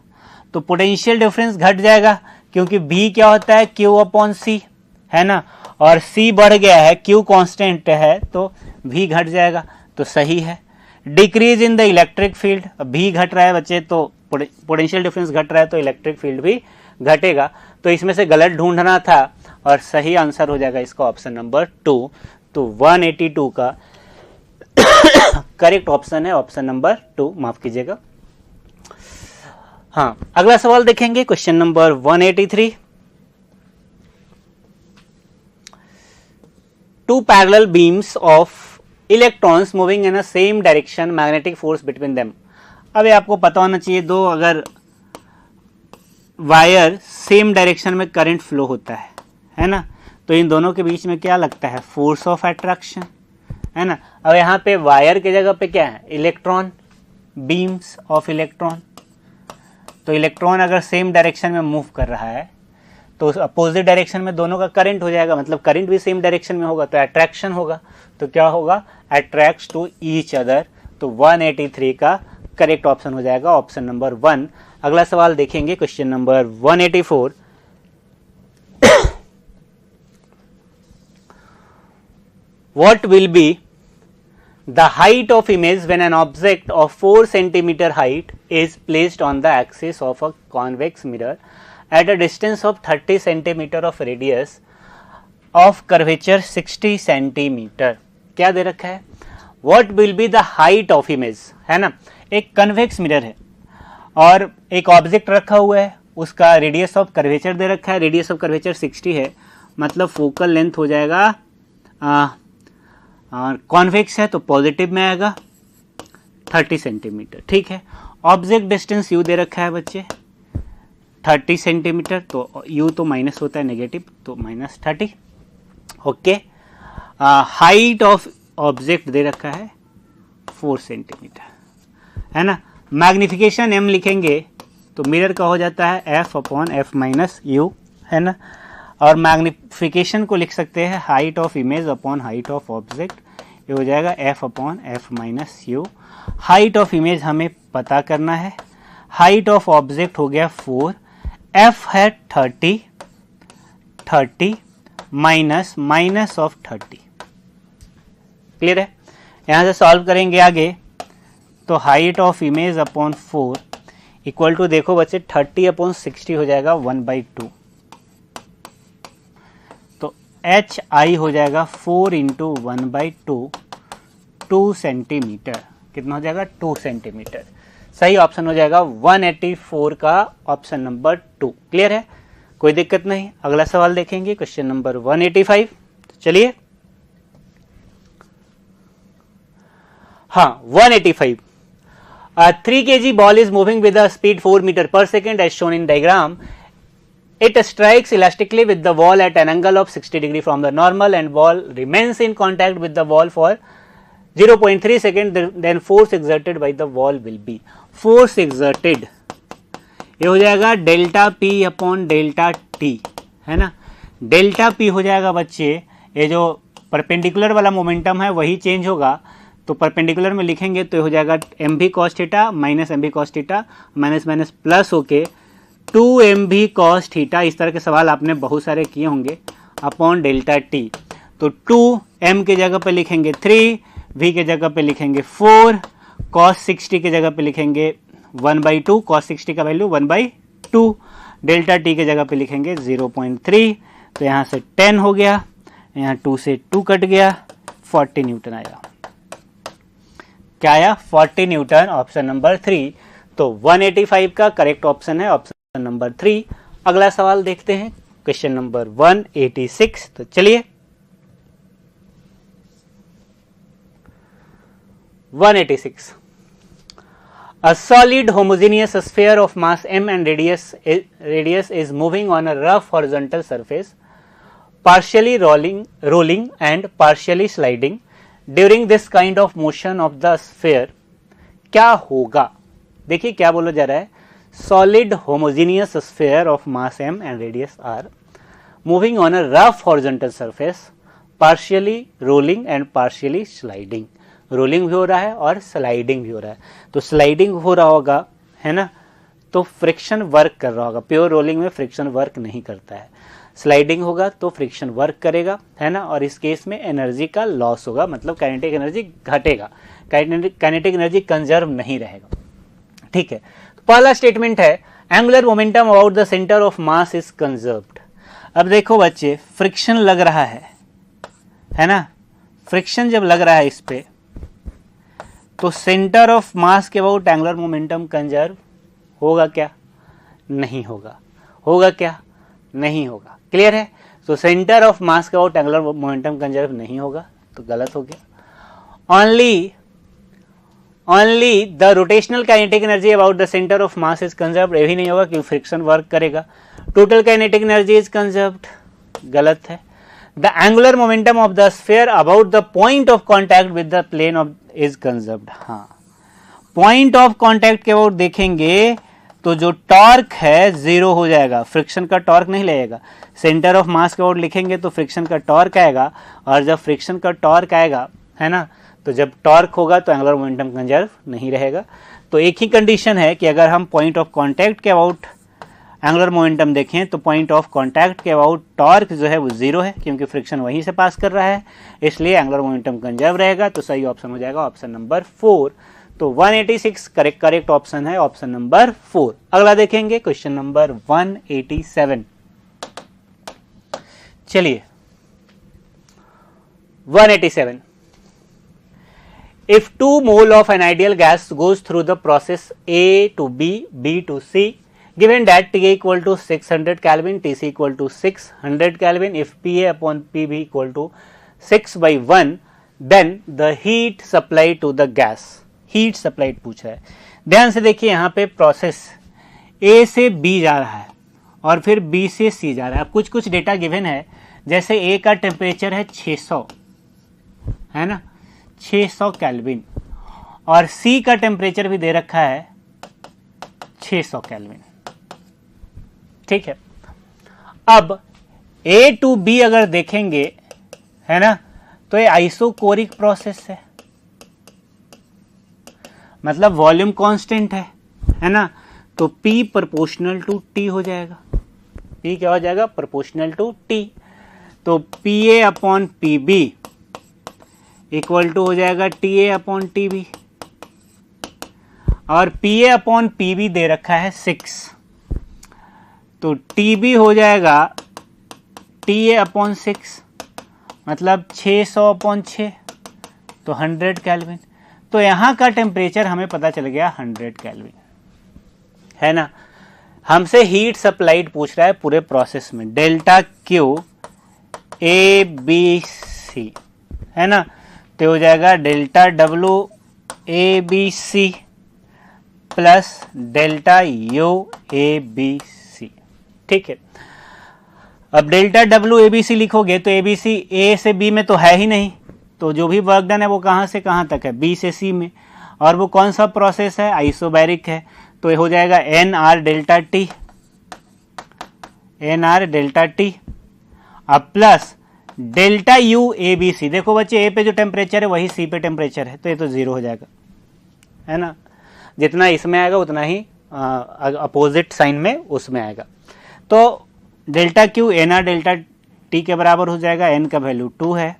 तो पोटेंशियल डिफरेंस घट जाएगा क्योंकि B क्या होता है Q अपॉन C, है ना, और C बढ़ गया है, Q कांस्टेंट है तो V घट जाएगा, तो सही है। Decrease in the electric field, B घट रहा है बच्चे तो पोटेंशियल डिफरेंस घट रहा है तो इलेक्ट्रिक फील्ड भी घटेगा, तो इसमें से गलत ढूंढना था और सही आंसर हो जाएगा इसका ऑप्शन नंबर 2। तो 182 का करेक्ट ऑप्शन है ऑप्शन नंबर 2, माफ कीजिएगा। हाँ, अगला सवाल देखेंगे question number 183। Two parallel beams of electrons moving in a same direction, magnetic force between them. अब आपको पता होना चाहिए, दो अगर वायर सेम डायरेक्शन में करंट फ्लो होता है ना, तो इन दोनों के बीच में क्या लगता है, फोर्स ऑफ अट्रैक्शन, है ना। अब यहाँ पे वायर की जगह पे क्या है, इलेक्ट्रॉन, बीम्स ऑफ इलेक्ट्रॉन। तो इलेक्ट्रॉन अगर सेम डायरेक्शन में मूव कर रहा है तो अपोजिट डायरेक्शन में दोनों का करंट हो जाएगा, मतलब करंट भी सेम डायरेक्शन में होगा तो अट्रैक्शन होगा, तो क्या होगा, अट्रैक्ट्स टू ईच अदर। तो 183 का करेक्ट ऑप्शन हो जाएगा ऑप्शन नंबर 1। अगला सवाल देखेंगे question number 184। What will be the height of image when an object of 4 centimeter height is placed on the axis of a convex mirror at a distance of 30 centimeter of radius of curvature 60 centimeter? क्या दे रखा है, What will be the height of image, है ना। एक convex mirror है और एक object रखा हुआ है, उसका रेडियस ऑफ कर्वेचर दे रखा है, रेडियस ऑफ कर्वेचर 60 है, मतलब फोकल लेंथ हो जाएगा, कॉन्वेक्स है तो पॉजिटिव में आएगा 30 सेंटीमीटर। ठीक है, ऑब्जेक्ट डिस्टेंस U दे रखा है बच्चे 30 सेंटीमीटर, तो U तो माइनस होता है नेगेटिव, तो -30। Okay, height of object they रखा है 4 सेंटीमीटर, है ना। मैग्निफिकेशन m लिखेंगे तो मिरर का हो जाता है f upon f minus you, है ना। और मैग्निफिकेशन को लिख सकते हैं height of image upon height of object, ये हो जाएगा f upon f minus you. Height of image हमें पता करना है, हाइट ऑफ ऑब्जेक्ट हो गया 4, f है 30 माइनस ऑफ 30। क्लियर है। यहाँ से सॉल्व करेंगे आगे, तो height of image upon 4 equal to, देखो बच्चे 30 अपॉन 60 हो जाएगा 1/2, तो एच आई हो जाएगा 4 इंटू 1/2, 2 सेंटीमीटर। कितना हो जाएगा? 2 सेंटीमीटर। सही ऑप्शन हो जाएगा 184 का ऑप्शन नंबर 2। क्लियर है, कोई दिक्कत नहीं। अगला सवाल देखेंगे, क्वेश्चन नंबर 185। चलिए, हाँ 185। A 3 kg ball is moving with a speed 4 meter per second as shown in diagram. It strikes elastically with the wall at an angle of 60 degree from the normal and ball remains in contact with the wall for 0.3 second. Then force exerted by the wall will be. Force exerted ये हो जाएगा delta P upon delta T, है ना। Delta P हो जाएगा बच्चे, ये जो परपेंडिकुलर वाला मोमेंटम है वही चेंज होगा, तो परपेंडिकुलर में लिखेंगे तो हो जाएगा एम भी कॉस थीटा माइनस एम भी cos theta minus minus plus होके 2m भी कॉस थीटा। इस तरह के सवाल आपने बहुत सारे किए होंगे, अपॉन डेल्टा टी। तो 2m के जगह पे लिखेंगे 3, v के जगह पे लिखेंगे 4, कॉस 60 के जगह पे लिखेंगे 1/2, कॉस 60 का वैल्यू 1/2, डेल्टा टी के जगह पे लिखेंगे 0.3, तो यहाँ से 10 हो गया, यहाँ 2 से 2 कट गया, 40 न्यूटन आया। क्या आया? 40 न्यूटन, ऑप्शन नंबर 3। तो 185 का करेक्ट ऑप्शन है ऑप्शन नंबर 3। अगला सवाल देखते हैं, क्वेश्चन नंबर 186। तो चलिए 186। A solid homogeneous sphere of mass m and radius is moving on a rough horizontal surface, partially rolling and partially sliding. During this kind of motion of the sphere क्या होगा? देखिए क्या बोला जा रहा है, solid homogeneous sphere of mass m and radius r moving on a rough horizontal surface, partially rolling and partially sliding. Rolling भी हो रहा है और स्लाइडिंग भी हो रहा है। तो स्लाइडिंग हो रहा होगा, है ना, तो फ्रिक्शन वर्क कर रहा होगा। प्योर रोलिंग में फ्रिक्शन वर्क नहीं करता है, स्लाइडिंग होगा तो फ्रिक्शन वर्क करेगा, है ना। और इस केस में एनर्जी का लॉस होगा, मतलब काइनेटिक एनर्जी घटेगा, काइनेटिक एनर्जी कंजर्व नहीं रहेगा। ठीक है, तो पहला स्टेटमेंट है angular momentum about the centre of mass is conserved. अब देखो बच्चे, फ्रिक्शन लग रहा है ना, फ्रिक्शन जब लग रहा है इस पे, तो सेंटर ऑफ मास के अबाउट एंगुलर मोमेंटम कंजर्व होगा क्या? नहीं होगा। होगा क्या? नहीं होगा। क्लियर है। तो सेंटर ऑफ मास के अबाउट एंगुलर मोमेंटम कंजर्व नहीं होगा, तो गलत हो गया। Only the rotational kinetic energy about the centre of mass is conserved, ये भी नहीं होगा क्योंकि फ्रिक्शन वर्क करेगा। Total kinetic energy is conserved, गलत है। The angular momentum of the sphere about the point of contact with the plane of is conserved. हाँ, point of contact के अबाउट देखेंगे तो जो टॉर्क है 0 हो जाएगा, फ्रिक्शन का टॉर्क नहीं लगेगा। सेंटर ऑफ मास के अबाउट लिखेंगे तो फ्रिक्शन का टॉर्क आएगा, और जब फ्रिक्शन का टॉर्क आएगा, है ना, तो जब टॉर्क होगा तो एंगुलर मोमेंटम कंजर्व नहीं रहेगा। तो एक ही कंडीशन है कि अगर हम पॉइंट ऑफ कॉन्टैक्ट के अबाउट एंगुलर मोमेंटम देखें तो पॉइंट ऑफ कॉन्टैक्ट के अबाउट टॉर्क जो है वो 0 है, क्योंकि फ्रिक्शन वहीं से पास कर रहा है, इसलिए एंगुलर मोमेंटम कंजर्व रहेगा। तो सही ऑप्शन हो जाएगा ऑप्शन नंबर 4। तो 186 करेक्ट ऑप्शन है ऑप्शन नंबर 4। अगला देखेंगे क्वेश्चन नंबर 187। चलिए 187। If 2 mole of an ideal gas goes through the process A to B, B to C, given that T equal to 600 Kelvin, TC equal to 600 Kelvin, if PA upon PB equal to 6/1, then the heat supplied to the gas, heat supplied पूछ रहा है। ध्यान से देखिए, यहाँ पे process A से B जा रहा है और फिर B से C जा रहा है। कुछ डेटा गिवन है, जैसे ए का टेम्परेचर है 600, है ना, 600 केल्विन, और सी का टेम्परेचर भी दे रखा है 600 केल्विन। ठीक है, अब ए टू बी अगर देखेंगे, है ना, तो ये आइसोकोरिक प्रोसेस है, मतलब वॉल्यूम कांस्टेंट है ना, तो P प्रोपोर्शनल टू T हो जाएगा। P क्या हो जाएगा? Proportional to T। तो PA upon PB equal to हो जाएगा TA अपॉन TB, और PA अपॉन PB दे रखा है 6, तो TB हो जाएगा TA अपॉन 6, मतलब 600 अपॉन 6, तो 100 केल्विन। तो यहाँ का टेम्परेचर हमें पता चल गया 100 केल्विन, है ना। हमसे हीट सप्लाइड पूछ रहा है पूरे प्रोसेस में, delta Q A B C, है ना, तो हो जाएगा delta W A B C plus delta U A B C. ठीक है, अब delta W A B C लिखोगे तो ए बी सी ए से बी में तो है ही नहीं, तो जो भी वर्क डन है वो कहाँ से कहाँ तक है? बी से सी में, और वो कौन सा प्रोसेस है? आइसोबैरिक है, तो ये हो जाएगा n R delta T, n R delta T, अब plus delta U A B C. देखो बच्चे, ए पे जो टेम्परेचर है वही सी पे टेम्परेचर है, तो ये तो जीरो हो जाएगा, है ना, जितना इसमें आएगा उतना ही अपोजिट साइन में उसमें आएगा। तो delta Q N R delta T के बराबर हो जाएगा, एन का वैल्यू 2 है,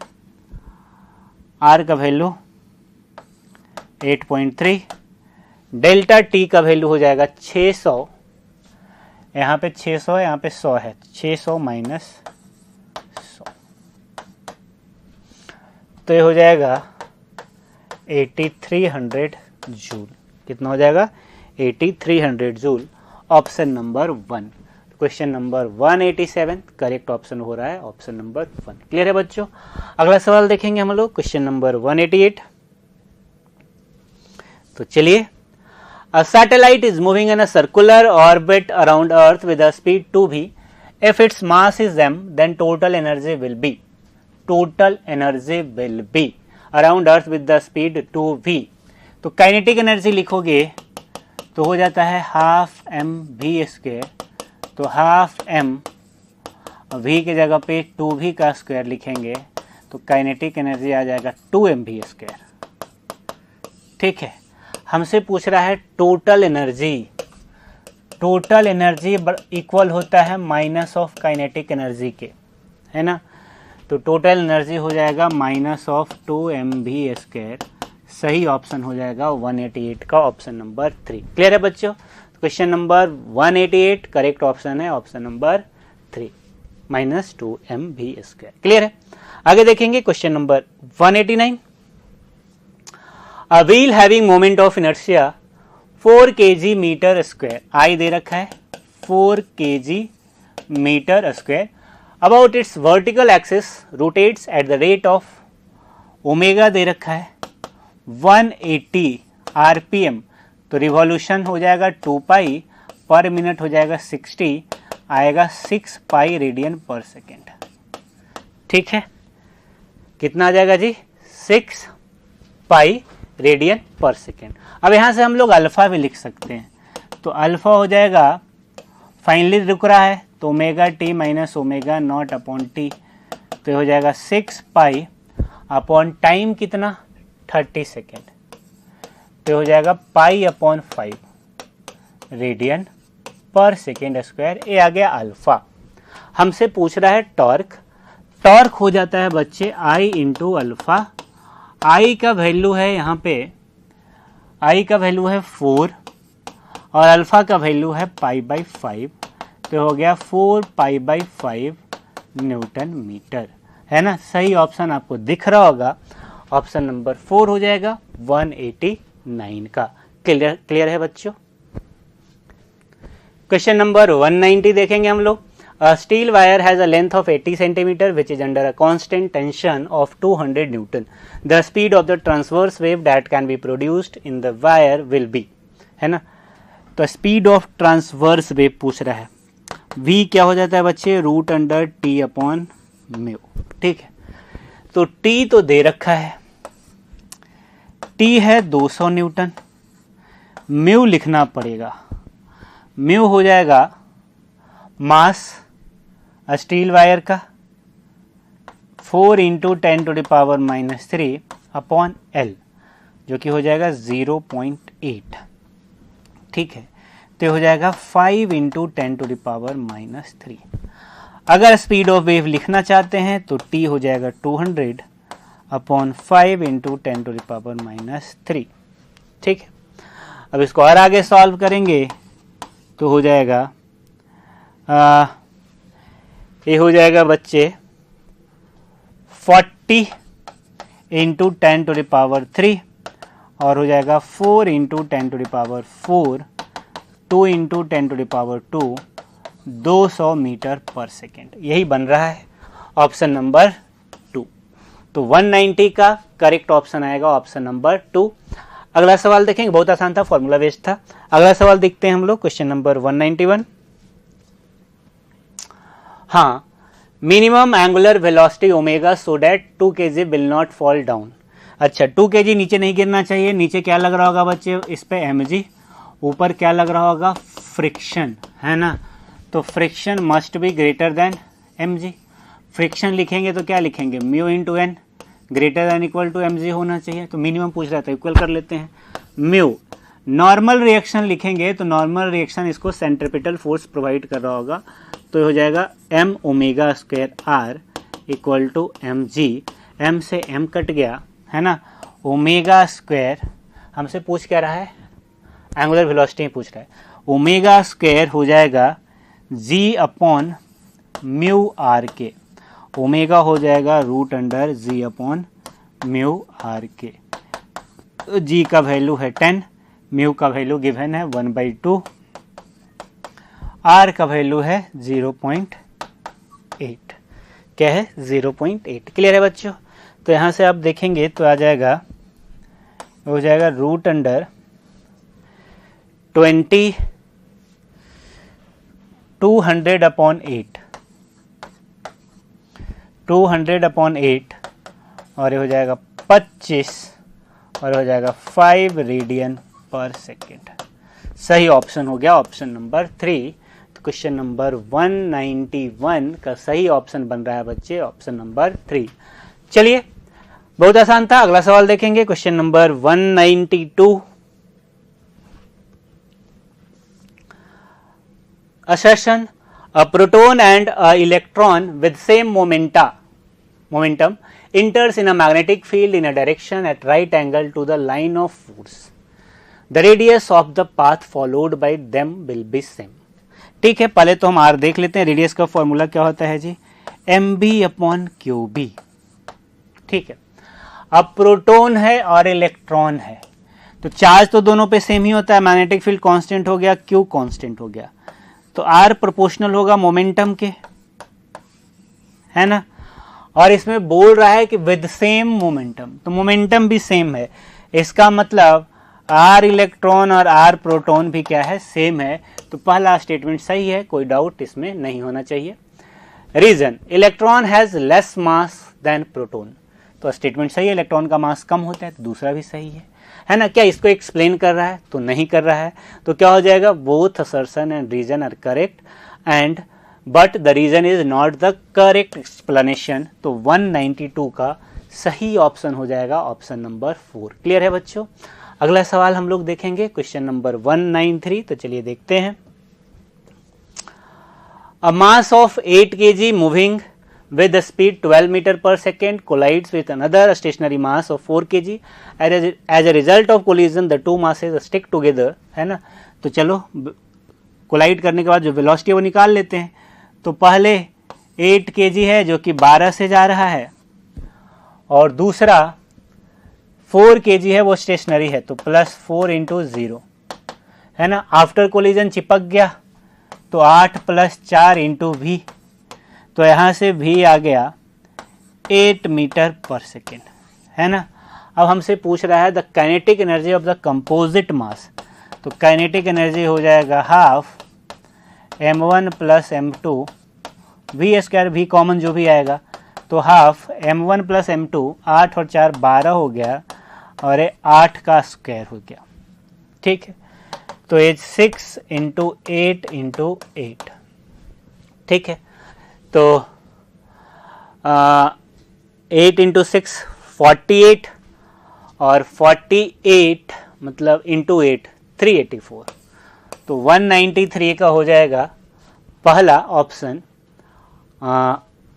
आर का वैल्यू 8.3, डेल्टा टी का वैल्यू हो जाएगा 600, यहाँ पे 600 है, यहाँ पे 100 है, 600 माइनस 100, तो ये हो जाएगा 8300 जूल। कितना हो जाएगा? 8300 joule. Option number 1, question number 187 correct option हो रहा है, ऑप्शन नंबर 1। क्लियर है बच्चों? अगला सवाल देखेंगे हम लोग, क्वेश्चन नंबर 188। तो चलिए, a satellite is moving in a circular orbit around earth with a speed 2v, if it's mass is m, then total energy will be, total energy will be around earth with the speed 2v। तो kinetic energy लिखोगे तो हो जाता है half mv², तो half m v की जगह पे 2v का स्क्वायर लिखेंगे तो काइनेटिक एनर्जी आ जाएगा 2mv²। ठीक है, हमसे पूछ रहा है total energy, total energy equal होता है माइनस ऑफ काइनेटिक एनर्जी के, है ना, तो टोटल एनर्जी हो जाएगा माइनस ऑफ 2mv²। सही ऑप्शन हो जाएगा 188 का ऑप्शन नंबर 3। क्लियर है बच्चों? क्वेश्चन नंबर 188 करेक्ट ऑप्शन है, option number 3 minus 2mv²। Clear है? आगे देखेंगे question number 189। A wheel having moment of inertia 4 kg metre square, I दे रखा है 4 kg metre square, about its vertical axis rotates at the rate of omega दे रखा है 180 आरपीएम, तो रिवॉल्यूशन हो जाएगा 2 पाई पर मिनट हो जाएगा 60, आएगा 6 पाई रेडियन पर सेकेंड। ठीक है, कितना आ जाएगा जी? 6 पाई रेडियन पर सेकेंड। अब यहाँ से हम लोग अल्फा भी लिख सकते हैं, तो अल्फा हो जाएगा, फाइनली रुक रहा है तो omega T minus omega naught upon T, तो हो जाएगा 6 पाई अपॉन टाइम कितना 30 सेकेंड, तो हो जाएगा पाई अपॉन 5 रेडियन पर सेकेंड स्क्वायर। ये आ गया अल्फा। हमसे पूछ रहा है टॉर्क, टॉर्क हो जाता है बच्चे आई इंटू अल्फा। आई का वैल्यू है यहाँ पे, आई का वैल्यू है 4 और अल्फा का वैल्यू है π/5, तो हो गया 4π/5 न्यूटन मीटर, है ना। सही ऑप्शन आपको दिख रहा होगा, ऑप्शन नंबर 4 हो जाएगा 189 का। क्लियर है बच्चों? क्वेश्चन नंबर 190 देखेंगे हम लोग। A steel wire has a length of 80 centimeter which is under a constant tension of 200 Newton. The speed of the transverse wave that can be produced in the wire will be, है ना। तो speed of transverse wave पूछ रहा है, v क्या हो जाता है बच्चे? √T/m, mu. ठीक है, तो टी तो दे रखा है, टी है 200 न्यूटन, म्यू लिखना पड़ेगा। म्यू हो जाएगा मास स्टील वायर का 4 × 10⁻³ अपॉन एल, जो कि हो जाएगा 0.8। ठीक है, तो हो जाएगा 5 × 10⁻³ अगर स्पीड ऑफ वेव लिखना चाहते हैं तो टी हो जाएगा 200 अपॉन 5 × 10⁻³ ठीक है, अब इसको और आगे सॉल्व करेंगे तो हो जाएगा ये हो जाएगा बच्चे 40 × 10⁻³ और हो जाएगा 4 × 10⁻⁴ 2 × 10⁻², 200 मीटर पर सेकेंड। यही बन रहा है ऑप्शन नंबर 2। तो 190 का करेक्ट ऑप्शन आएगा ऑप्शन नंबर 2। अगला सवाल देखेंगे, बहुत आसान था, फॉर्मूला बेस्ड था। अगला सवाल देखते हैं हम लोग, क्वेश्चन नंबर 191। हाँ, minimum angular velocity omega so that 2 kg will not fall down. अच्छा, 2 kg नीचे नहीं गिरना चाहिए। नीचे क्या लग रहा होगा बच्चे, इस पे mg, ऊपर क्या लग रहा होगा, फ्रिक्शन, है ना। तो friction must be greater than mg। Friction लिखेंगे तो क्या लिखेंगे, mu into N, greater than equal to mg होना चाहिए। तो मिनिमम पूछ रहा था, इक्वल कर लेते हैं म्यू। नॉर्मल रिएक्शन लिखेंगे तो नॉर्मल रिएक्शन इसको सेंट्रीपिटल फोर्स प्रोवाइड कर रहा होगा, तो हो जाएगा m ω² r equal to mg। m से m कट गया, है ना। ω² हमसे पूछ क्या रहा है, एंगुलर वेलोसिटी पूछ रहा है। ω² हो जाएगा g अपॉन म्यू आर के। ओमेगा हो जाएगा √g अपॉन म्यू आर के। g का वैल्यू है 10, म्यू का वैल्यू गिवन है 1/2, r का वैल्यू है 0.8। क्या है, 0.8। क्लियर है बच्चों। तो यहाँ से आप देखेंगे तो आ जाएगा, हो जाएगा √20 200/8 200/8 और ये हो जाएगा 25 और हो जाएगा 5 रेडियन पर सेकेंड। सही ऑप्शन हो गया ऑप्शन नंबर 3। तो क्वेश्चन नंबर 191 का सही ऑप्शन बन रहा है बच्चे ऑप्शन नंबर 3। चलिए, बहुत आसान था। अगला सवाल देखेंगे, question number 192। Assertion: a proton and a electron with same momentum enters in a magnetic field in a direction at right angle to the line of force. The radius of the path followed by them will be same. ठीक है, पहले तो हम r देख लेते हैं। Radius का formula क्या होता है जी, mb/qb। ठीक है, अब प्रोटॉन है और इलेक्ट्रॉन है, तो चार्ज तो दोनों पे सेम ही होता है। मैग्नेटिक फील्ड कांस्टेंट हो गया, q कांस्टेंट हो गया, तो r प्रोपोर्शनल होगा मोमेंटम के, है ना। और इसमें बोल रहा है कि विद सेम मोमेंटम, तो मोमेंटम भी सेम है। इसका मतलब r इलेक्ट्रॉन और r प्रोटॉन भी क्या है, सेम है। तो पहला स्टेटमेंट सही है, कोई डाउट इसमें नहीं होना चाहिए। Reason, electron has less mass than proton, तो स्टेटमेंट सही है, इलेक्ट्रॉन का मास कम होता है। तो दूसरा भी सही है ना। क्या इसको एक्सप्लेन कर रहा है, तो नहीं कर रहा है। तो क्या हो जाएगा, both assertion and reason are correct and but the reason is not the correct explanation. तो 192 का सही ऑप्शन हो जाएगा ऑप्शन नंबर 4। क्लियर है बच्चों। अगला सवाल हम लोग देखेंगे, क्वेश्चन नंबर 193। तो चलिए देखते हैं। A mass of 8 kg moving with the speed 12 meter per second collides with another stationary mass of 4 kg. As a result of collision the two masses stick together, है ना। तो चलो कोलाइड करने के बाद जो वेलोसिटी है वो निकाल लेते हैं। तो पहले 8 kg है जो कि 12 से जा रहा है, और दूसरा 4 kg है वो स्टेशनरी है, तो +4 × 0, है ना। आफ्टर कोलिजन चिपक गया, तो 8 + 4 × v, तो यहाँ से v आ गया 8 मीटर पर सेकेंड, है ना। अब हमसे पूछ रहा है the kinetic energy of the composite mass. तो काइनेटिक एनर्जी हो जाएगा half m1 + m2 v², v common जो भी आएगा, तो हाफ m1 प्लस m2, 8 और 4 12 हो गया, और ये 8 का स्क्वायर हो गया। ठीक है, तो ये 6 इंटू 8 इंटू 8। ठीक है, तो 8 इंटू 6 48, और 48 मतलब इंटू 8 384। तो 193 का हो जाएगा पहला ऑप्शन,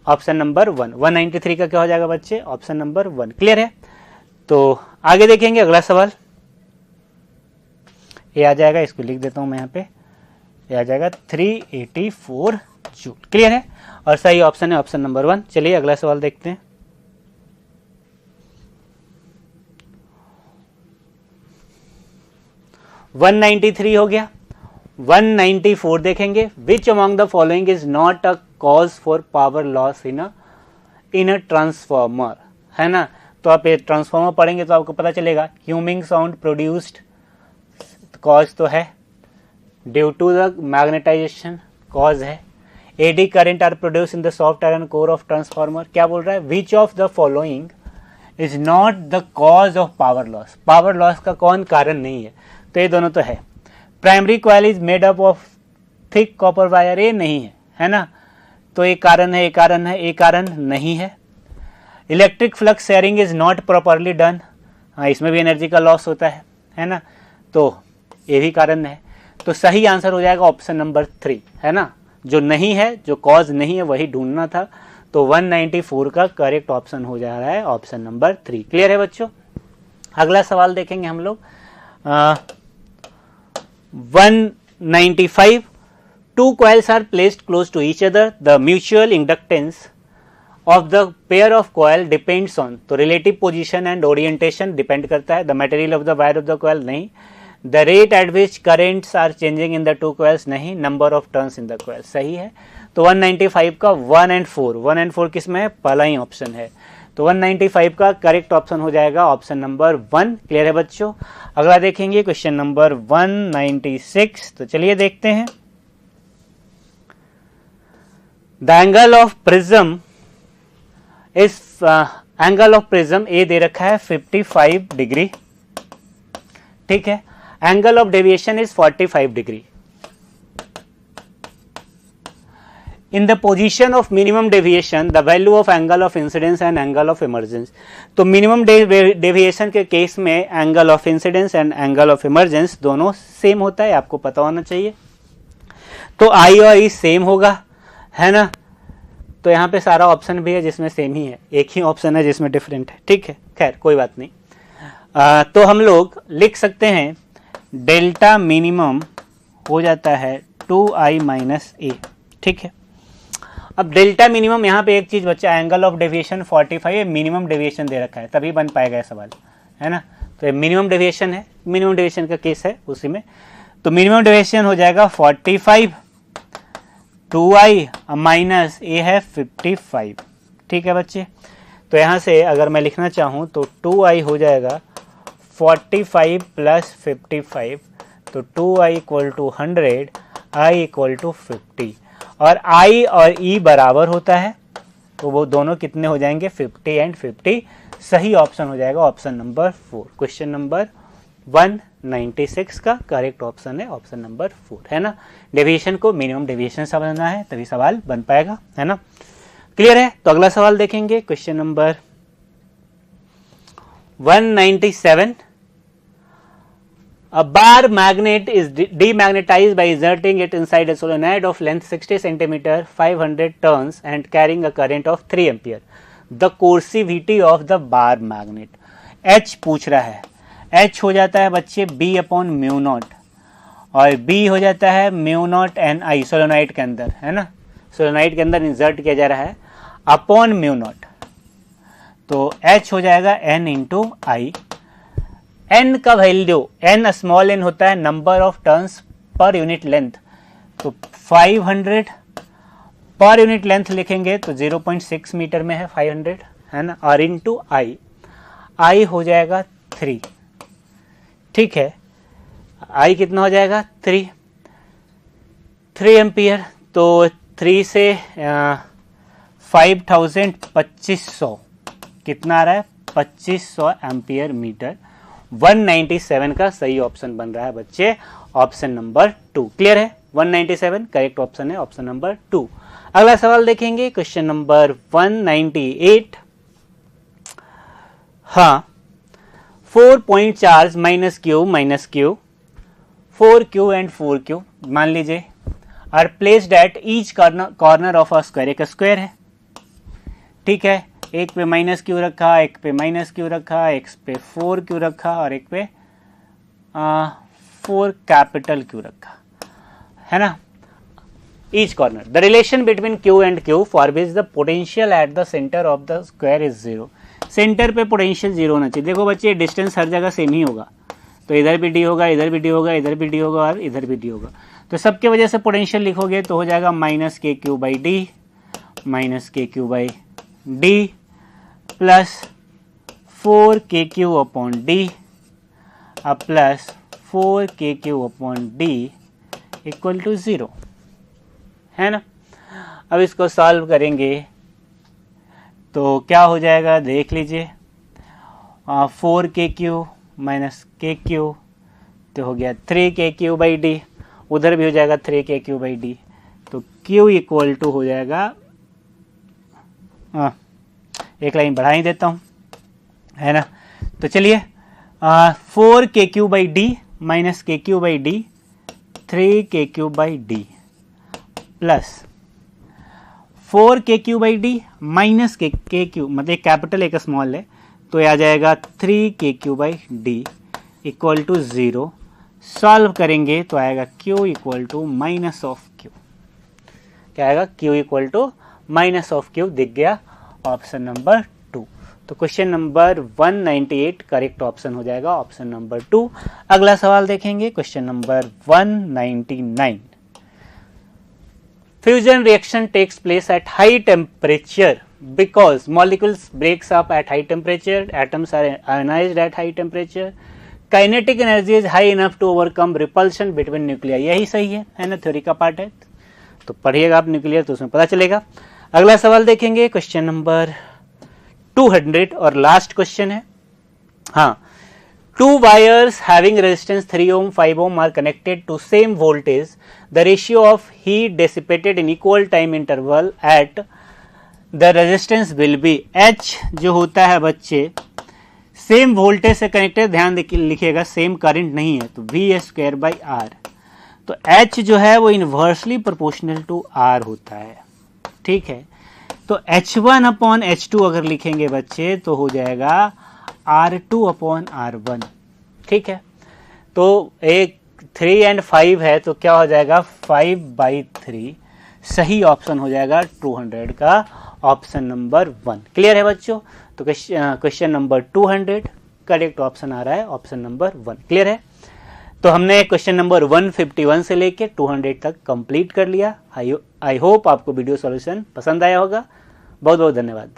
ऑप्शन नंबर 1। 193 का क्या हो जाएगा बच्चे? Option number 1। क्लियर है? तो आगे देखेंगे अगला सवाल। ये आ जाएगा, इसको लिख देता हूं मैं यहाँ पे, ये आ जाएगा 384 जूल। क्लियर है? और सही ऑप्शन है ऑप्शन नंबर 1। चलिए अगला सवाल देखते हैं। वन 193 हो गया। 194 देखेंगे। Which among the following is not a cause for power loss in a transformer, है ना? तो आप ये ट्रांसफॉर्मर पढ़ेंगे तो आपको पता चलेगा। ह्यूमिंग साउंड प्रोड्यूस्ड, कॉज तो है। Due to the magnetisation, cause है। Eddy current are produce in the soft iron core of transformer. क्या बोल रहा है? Which of the following is not the cause of power loss. Power loss का कौन कारण नहीं है? तो ये दोनों तो है। Primary coil is made up of thick copper wire, ये नहीं है, है ना? तो एक कारण है, एक कारण है, एक कारण नहीं है। Electric flux sharing is not properly done, हाँ इसमें भी एनर्जी का लॉस होता है ना? तो ये भी कारण है। तो सही आंसर हो जाएगा ऑप्शन नंबर 3, है ना? जो नहीं है, जो कॉज नहीं है, वही ढूंढना था। तो 194 का करेक्ट ऑप्शन हो जा रहा है ऑप्शन नंबर 3। क्लियर है बच्चों? अगला सवाल देखेंगे हम लोग। 195, two coils are placed close to each other. The mutual inductance of the pair of coil depends on, तो relative position and orientation depend करता है। The material of the wire of the coil नहीं। The rate at which currents are changing in the two coils नहीं। Number of turns in the coil सही है। तो 195 का 1 and 4, 1 and 4 किस में है? पहला ही ऑप्शन है। तो 195 का करेक्ट ऑप्शन हो जाएगा ऑप्शन नंबर 1। क्लियर है बच्चों? अगला देखेंगे क्वेश्चन नंबर 196। तो चलिए देखते हैं। द एंगल ऑफ प्रिज्म इस एंगल ऑफ प्रिज्म ए दे रखा है 55 डिग्री। ठीक है, angle of deviation is 45 degree. In the position of minimum deviation, the value of angle of incidence and angle of emergence. तो minimum deviation के case में angle of incidence and angle of emergence दोनों same होता है, आपको पता होना चाहिए। तो I और E सेम होगा, है ना? तो यहाँ पे सारा ऑप्शन भी है जिसमें सेम ही है, एक ही ऑप्शन है जिसमें डिफरेंट है। ठीक है, खैर कोई बात नहीं। तो हम लोग लिख सकते हैं डेल्टा मिनिमम हो जाता है 2I माइनस ए। ठीक है, अब डेल्टा मिनिमम यहाँ पे एक चीज बच्चा, एंगल ऑफ डेविएशन 45 है, मिनिमम डेविएशन दे रखा है, तभी बन पाएगा सवाल, है ना? तो ये मिनिमम डेविएशन है, मिनिमम डेविएशन का केस है उसी में। तो मिनिमम डेविएशन हो जाएगा 45, 2I माइनस ए है 55। ठीक है बच्चे, तो यहाँ से अगर मैं लिखना चाहूँ तो 2I हो जाएगा 45 प्लस 55, तो 2I equal to 100, I equal to 50। और I और E बराबर होता है, तो वो दोनों कितने हो जाएंगे? 50 एंड 50। सही ऑप्शन हो जाएगा ऑप्शन नंबर 4। क्वेश्चन नंबर 196 का करेक्ट ऑप्शन है ऑप्शन नंबर 4, है ना? डेविएशन को मिनिमम डेविएशन समझना है तभी सवाल बन पाएगा, है ना? क्लियर है? तो अगला सवाल देखेंगे question number 197। A bar magnet is demagnetized by inserting it inside a solenoid of length 60 cm, 500 turns and carrying a current of 3 ampere. The coercivity of the bar magnet. H पूछ रहा है। H हो जाता है बच्चे B upon mu naught, और B हो जाता है mu not an I solenoid के अंदर, है ना? सोलोनाइड के अंदर इंसर्ट किया जा रहा है अपॉन म्यू नॉट। तो H हो जाएगा N इंटू आई। n का वैल्यू, n स्मॉल n होता है number of turns per unit length, तो 500 पर यूनिट लेंथ लिखेंगे तो 0.6 मीटर में है 500, है ना? और इंटू आई, आई हो जाएगा 3। ठीक है, आई कितना हो जाएगा? 3 एम्पियर। तो 3 से 2500 कितना आ रहा है 2500 एम्पियर मीटर। 197 का सही ऑप्शन बन रहा है बच्चे ऑप्शन नंबर 2। क्लियर है, 197 करेक्ट ऑप्शन है ऑप्शन नंबर 2। अगला सवाल देखेंगे क्वेश्चन नंबर 198। हाँ, 4 point charge -q 4q and 4q मान लीजिए are placed at each corner of a square. एक स्क्वायर है, ठीक है, एक पे -q रखा, एक पे -q रखा, एक पे 4q रखा और एक पे 4 कैपिटल Q रखा है ना। Each corner the relation between Q and Q for which the potential at the centre of the square is 0। Centre पे पोटेंशियल 0 होना चाहिए। देखो बच्चे डिस्टेंस हर जगह सेम ही होगा, तो इधर भी d होगा, इधर भी d होगा, इधर भी d होगा और इधर भी d होगा। तो सबके वजह से पोटेंशियल लिखोगे तो हो जाएगा -kq/d -kq/d plus 4kq/d plus 4kq/d equal to 0 है ना। अब इसको सॉल्व करेंगे तो क्या हो जाएगा देख लीजिए। 4kq माइनस kq तो हो गया 3kq/d, उधर भी हो जाएगा 3kq/d, तो q इक्वल टू हो जाएगा, एक लाइन बढ़ा ही देता हूँ है ना। तो चलिए 4kq/d minus kq/d 3kq/d plus 4kq/d minus kq मतलब कैपिटल एक स्मॉल है तो ये आ जाएगा 3kq/d इक्वल टू 0। सॉल्व करेंगे तो आएगा q equal to minus of q। क्या आएगा q equal to minus of q दिख गया ऑप्शन नंबर 2। तो क्वेश्चन नंबर 198 करेक्ट ऑप्शन हो जाएगा ऑप्शन नंबर 2। अगला सवाल देखेंगे question number 199। Fusion reaction takes place at high temperature because molecules breaks up at high temperature, atoms are ionized at high temperature, kinetic energy is high enough to overcome repulsion between nuclei। यही सही है ना, theory का part है तो पढ़िएगा आप nuclear तो उसमें पता चलेगा। अगला सवाल देखेंगे क्वेश्चन नंबर 200 और लास्ट क्वेश्चन है। हाँ, 2 wires having resistance 3 ohm 5 ohm are connected to same voltage, the ratio of heat dissipated in equal time interval at the resistance will be H जो होता है बच्चे सेम वोल्टेज से connected, ध्यान लिखिएगा सेम करंट नहीं है तो V²/R। तो H जो है वो इनवर्सली प्रोपोर्शनल टू R होता है, ठीक है। तो H1/H2 अगर लिखेंगे बच्चे तो हो जाएगा R2/R1, ठीक है। तो एक 3 और 5 है तो क्या हो जाएगा 5/3, सही ऑप्शन हो जाएगा 200 का ऑप्शन नंबर 1। क्लियर है बच्चों। तो क्वेश्चन नंबर 200 करेक्ट ऑप्शन आ रहा है ऑप्शन नंबर 1। क्लियर है। तो हमने क्वेश्चन नंबर 151 से लेके 200 तक कंप्लीट कर लिया। आई होप आपको वीडियो सॉल्यूशन पसंद आया होगा। बहुत बहुत धन्यवाद।